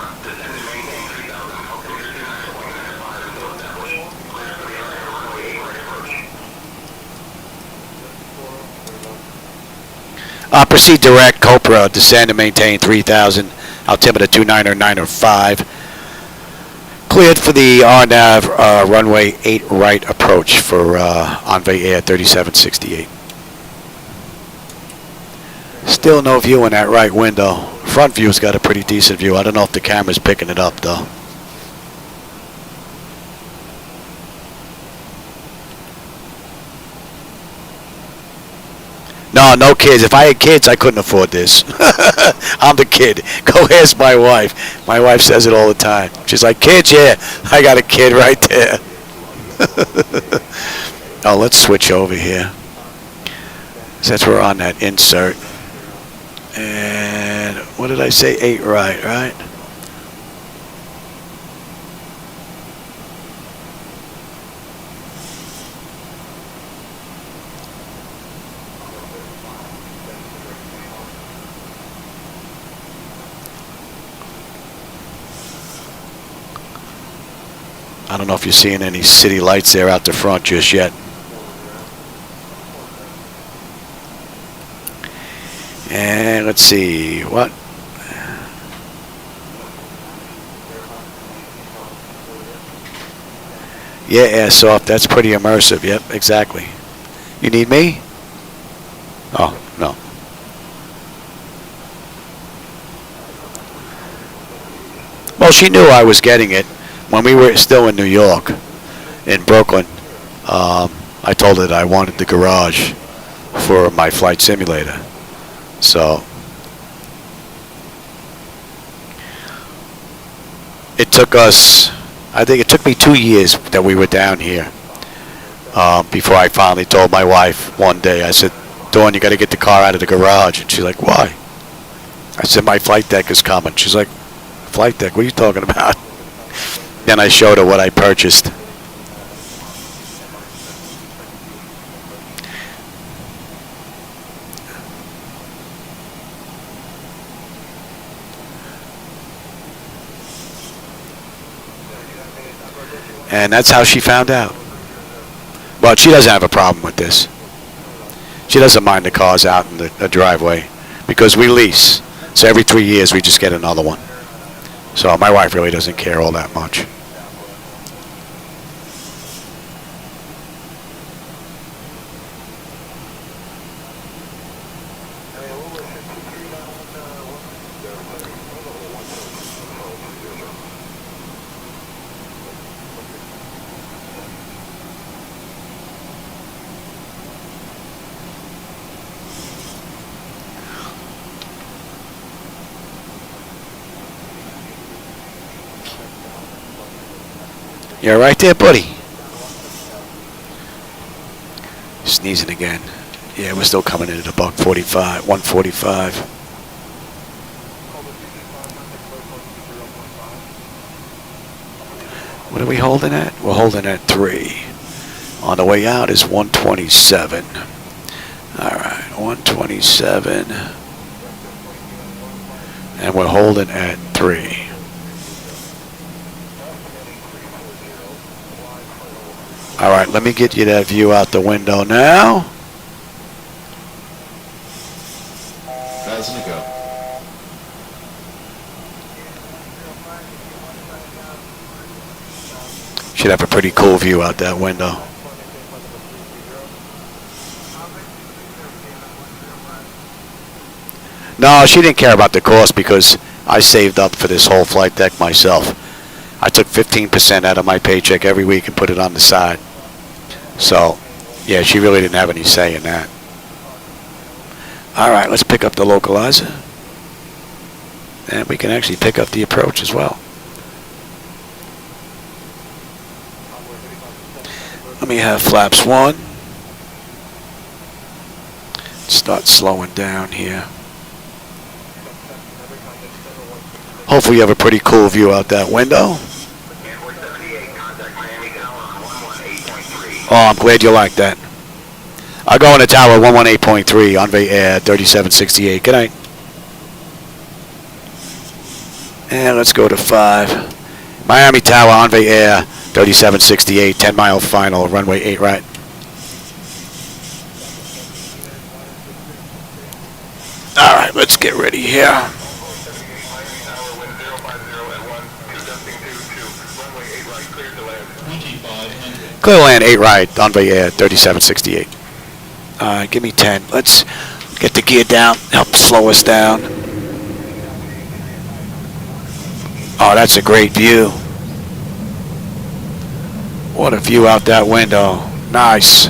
Proceed direct, Copra, descend and maintain 3,000, altimeter 29 or 9 or 5. Cleared for the RNAV runway 8 right approach for Envoy Air 3768. Still no view in that right window. Front view's got a pretty decent view. I don't know if the camera's picking it up though. No, no kids. If I had kids, I couldn't afford this. I'm the kid. Go ask my wife. My wife says it all the time. She's like, kids, yeah. I got a kid right there. Oh, let's switch over here. Since we're on that insert. And what did I say? 8 right? I don't know if you're seeing any city lights there out the front just yet. And let's see, what? Yeah, airsoft, that's pretty immersive. Yep, exactly. You need me? Oh, no. Well, she knew I was getting it. When we were still in New York, in Brooklyn, I told her that I wanted the garage for my flight simulator. So it took us, I think it took me 2 years that we were down here before I finally told my wife one day. I said, Dawn, you got to get the car out of the garage. And she's like, why? I said, my flight deck is coming. She's like, flight deck? What are you talking about? Then I showed her what I purchased. And that's how she found out. But she doesn't have a problem with this. She doesn't mind the cars out in the driveway because we lease. So every 3 years we just get another one. So my wife really doesn't care all that much. You're right there, buddy. Sneezing again. Yeah, we're still coming in at a buck 45, 145. What are we holding at? We're holding at 3. On the way out is 127. All right, 127. And we're holding at 3. All right, let me get you that view out the window now. How's it go? Should have a pretty cool view out that window. No, she didn't care about the cost because I saved up for this whole flight deck myself. I took 15% out of my paycheck every week and put it on the side. So, yeah, she really didn't have any say in that. All right, let's pick up the localizer. And we can actually pick up the approach as well. Let me have flaps 1. Start slowing down here. Hopefully you have a pretty cool view out that window. Oh, I'm glad you like that. I'll go in the tower 118.3, Envoy Air 3768. Good night. And let's go to 5. Miami Tower, Envoy Air 3768, 10-mile final, runway 8 right. All right, let's get ready here. Clear land 8 right, Envoy Air 3768. Give me 10. Let's get the gear down, help slow us down. Oh, that's a great view. What a view out that window. Nice.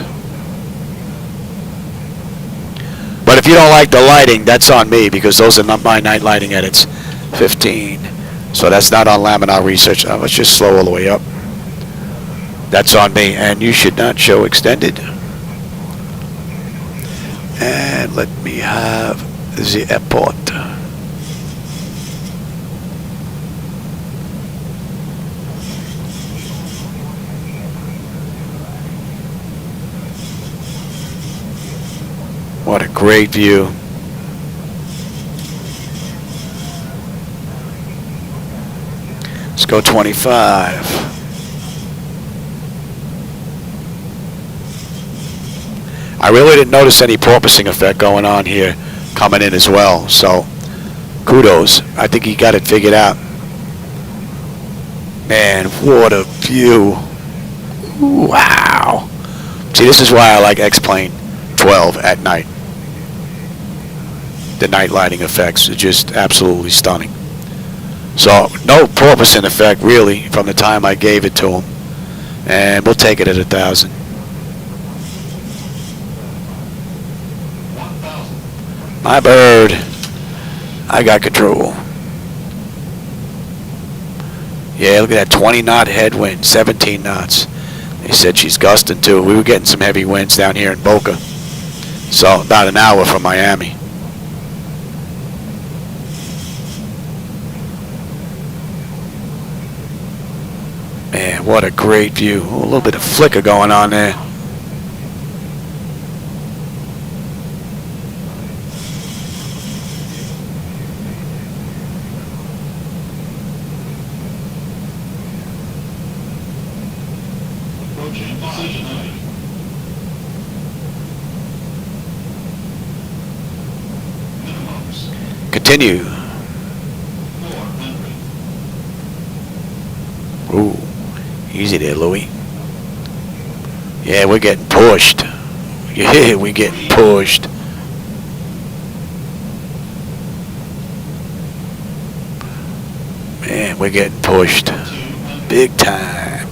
you don't like the lighting, that's on me, because those are not my night lighting edits. 15. So that's not on Laminar Research. Let's just slow all the way up. That's on me, and you should not show extended. And let me have the airport. What a great view. Let's go 25. I really didn't notice any porpoising effect going on here coming in as well, so kudos. I think he got it figured out. Man, what a view. Wow. See, this is why I like XPlane12 at night. The night lighting effects are just absolutely stunning. So, no porpoising effect, really, from the time I gave it to him. And we'll take it at 1,000. 1,000. My bird. I got control. Yeah, look at that 20 knot headwind, 17 knots. They said she's gusting too. We were getting some heavy winds down here in Boca. So, about an hour from Miami. Man, what a great view. Oh, a little bit of flicker going on there. Approaching decision height. Minimums. Continue. 400. Ooh, easy there, Louie. Yeah, we're getting pushed. Yeah, we're getting pushed. Man, we're getting pushed. 200. Big time.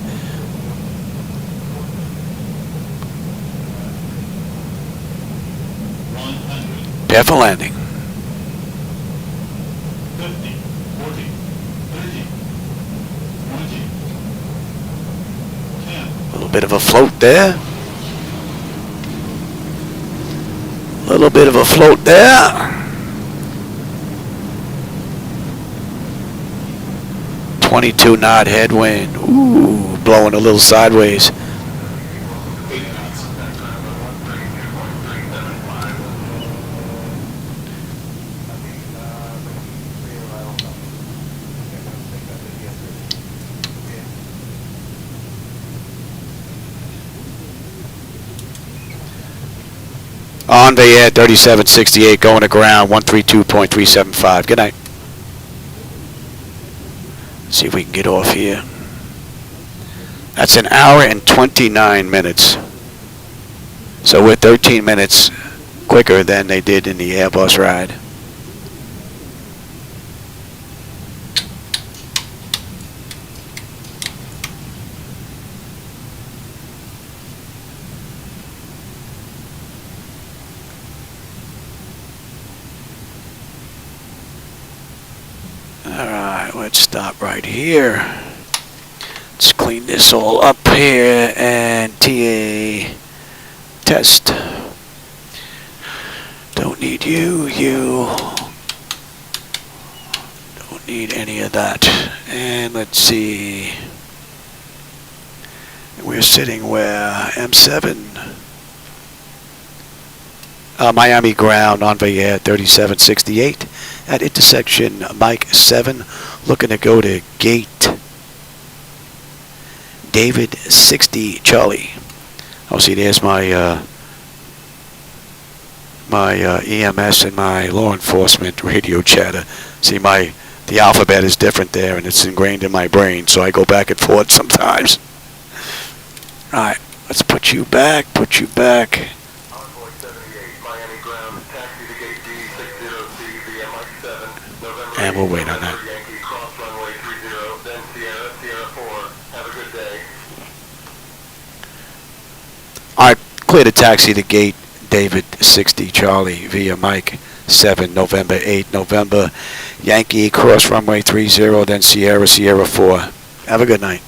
100. Prepare for landing. 50. 40. 30. 20. 10. A little bit of a float there. A little bit of a float there. 22 knot headwind. Ooh, blowing a little sideways. 8 knots. Envoy Air 3768 going to ground 132.375. Good night. See if we can get off here. That's an hour and 29 minutes. So we're 13 minutes quicker than they did in the Airbus ride. Alright, let's stop right here. Let's clean this all up here and TA test. Don't need you. Don't need any of that. And let's see. We're sitting where? M7. Miami ground, Envoy Air 3768 at intersection Mike 7, looking to go to gate David 60 Charlie. Oh, see, there's my EMS and my law enforcement radio chatter. See, the alphabet is different there, and it's ingrained in my brain, so I go back and forth sometimes. All right, let's put you back. Envoy 78, Miami ground, taxi to gate D60C via Mike 7, November And we'll wait on that. Yankee, cross runway 30, then Sierra 4. Have a good day. All right, clear the taxi to gate David 60 Charlie via Mike 7 November 8 November Yankee cross runway 30, then Sierra Sierra 4. Have a good night.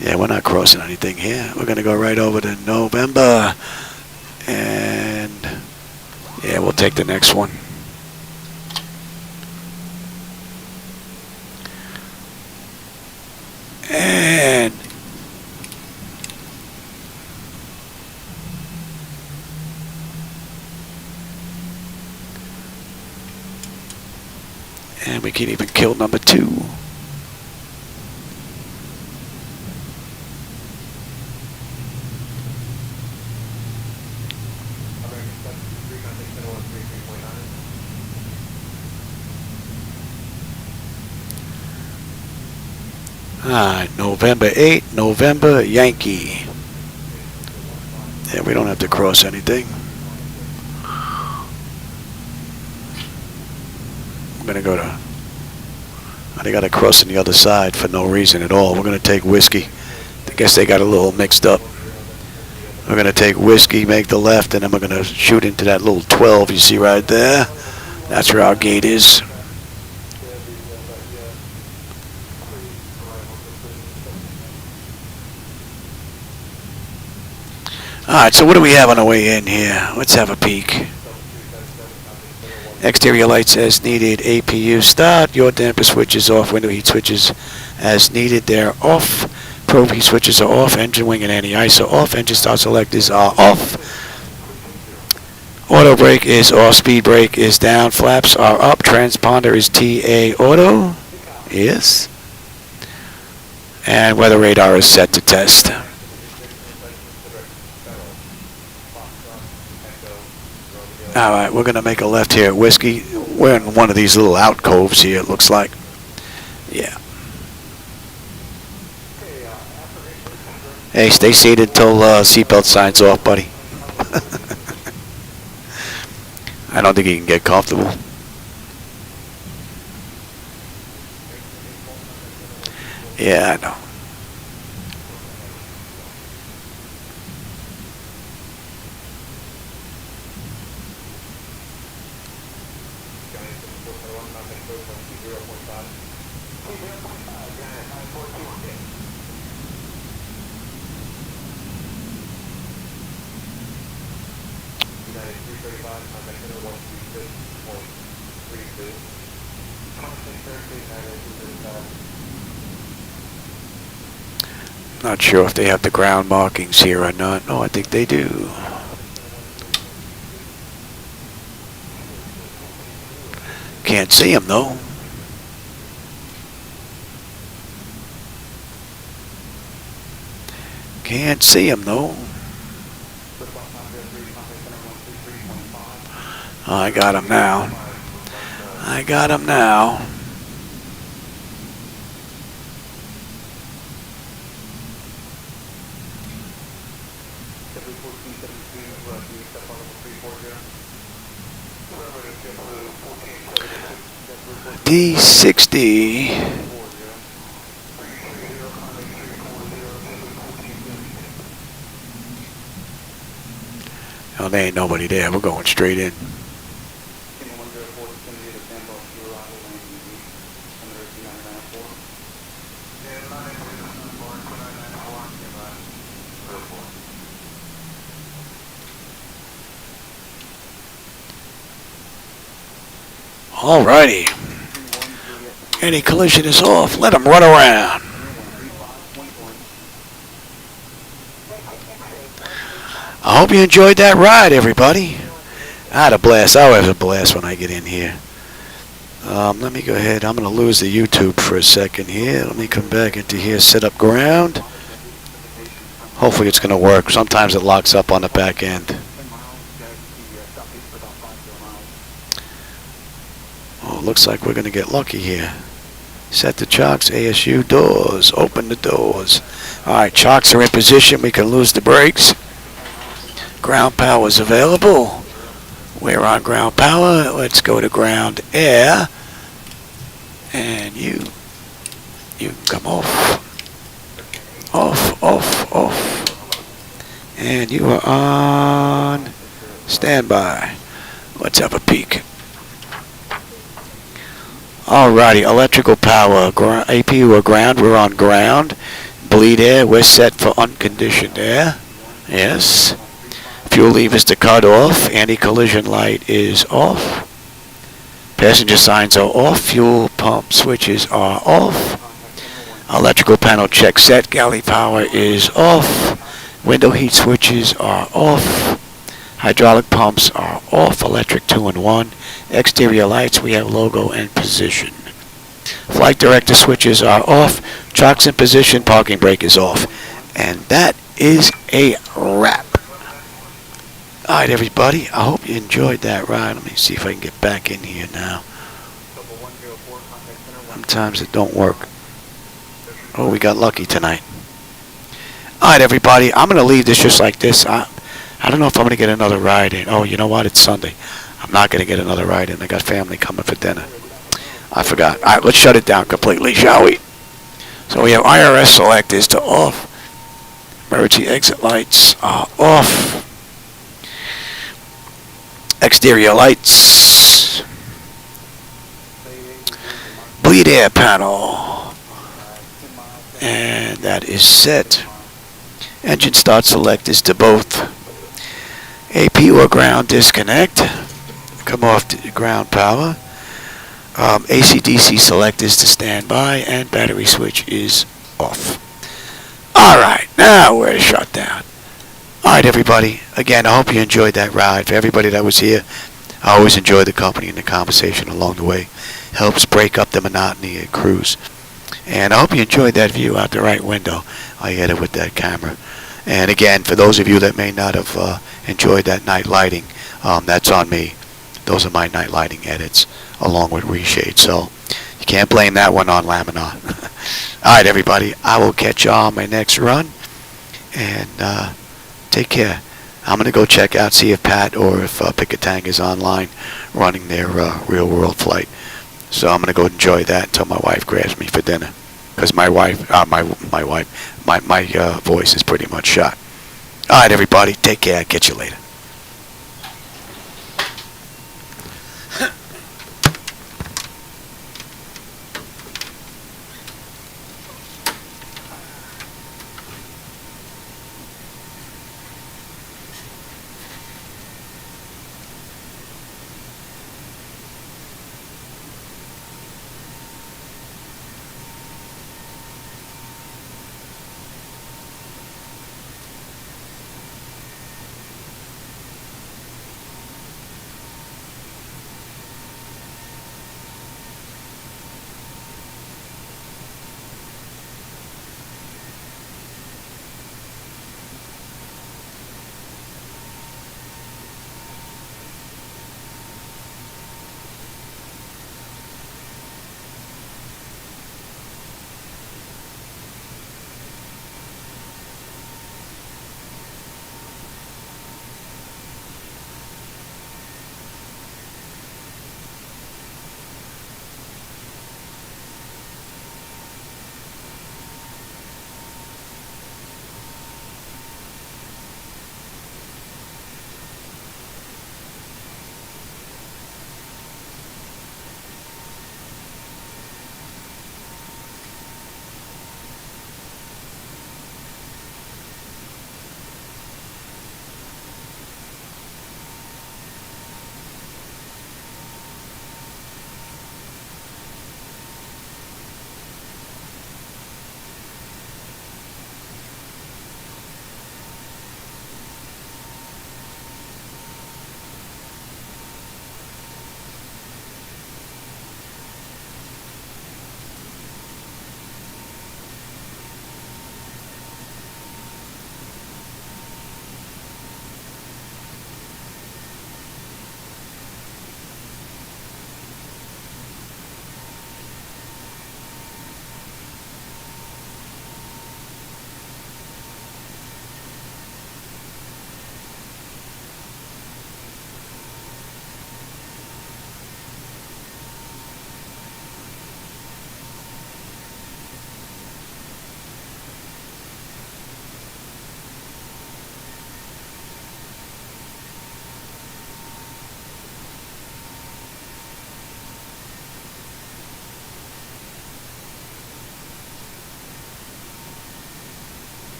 Yeah, we're not crossing anything here. We're going to go right over to November. And yeah, we'll take the next one. And we can even kill number 2. Alright, November 8, November Yankee. Yeah, we don't have to cross anything. I'm going to go to... They got to cross on the other side for no reason at all. We're going to take whiskey. I guess they got a little mixed up. We're going to take whiskey, make the left, and then we're going to shoot into that little 12 you see right there. That's where our gate is. Alright, so what do we have on the way in here? Let's have a peek. Exterior lights as needed, APU start, yaw damper switches off, window heat switches as needed, they're off, probe heat switches are off, engine wing and anti-ice are off, engine start selectors are off, auto brake is off, speed brake is down, flaps are up, transponder is TA auto, yes, and weather radar is set to test. Alright, we're going to make a left here at Whiskey. We're in one of these little alcoves here, it looks like. Yeah. Hey, stay seated until seatbelt signs off, buddy. I don't think you can get comfortable. Yeah, I know. Not sure if they have the ground markings here or not. No, I think they do. Can't see them though. Can't see them though. Oh, I got them now. I got them now. D60. Oh, there ain't nobody there. We're going straight in. Alrighty. Any collision is off. Let them run around. I hope you enjoyed that ride, everybody. I had a blast. I always have a blast when I get in here. Let me go ahead. I'm going to lose the YouTube for a second here. Let me come back into here, set up ground. Hopefully it's going to work. Sometimes it locks up on the back end. Oh, looks like we're going to get lucky here. Set the chocks, ASU doors, open the doors. Alright, chocks are in position, we can lose the brakes. Ground power is available. We're on ground power, let's go to ground air. And you can come off. Off. And you are on stand by. Let's have a peek. Alrighty, electrical power. AP, we're ground. We're on ground. Bleed air. We're set for unconditioned air. Yes. Fuel levers to cut off. Anti-collision light is off. Passenger signs are off. Fuel pump switches are off. Electrical panel check set. Galley power is off. Window heat switches are off. Hydraulic pumps are off. Electric 2-in-1. Exterior lights, we have logo and position. Flight director switches are off. Chocks in position. Parking brake is off. And that is a wrap. Alright, everybody. I hope you enjoyed that ride. Let me see if I can get back in here now. Sometimes it don't work. Oh, we got lucky tonight. Alright, everybody. I'm going to leave this just like this. I don't know if I'm going to get another ride in. Oh, you know what? It's Sunday. I'm not going to get another ride in. I got family coming for dinner. I forgot. Alright, let's shut it down completely, shall we? So we have IRS select is to off. Emergency exit lights are off. Exterior lights. Bleed air panel. And that is set. Engine start select is to both. AP or ground disconnect. Come off to ground power. AC/DC select is to standby, and battery switch is off. Alright, now we're shut down. Alright, everybody. Again, I hope you enjoyed that ride. For everybody that was here, I always enjoy the company and the conversation along the way. Helps break up the monotony of cruise. And I hope you enjoyed that view out the right window. I had it with that camera. And again, for those of you that may not have enjoyed that night lighting, that's on me. Those are my night lighting edits, along with reshade. So you can't blame that one on Laminar. Alright, everybody. I will catch you on my next run. And take care. I'm going to go check out, see if Pat or if Pickatang is online running their real-world flight. So I'm going to go enjoy that until my wife grabs me for dinner. Because my voice is pretty much shot. Alright, everybody. Take care. Catch you later.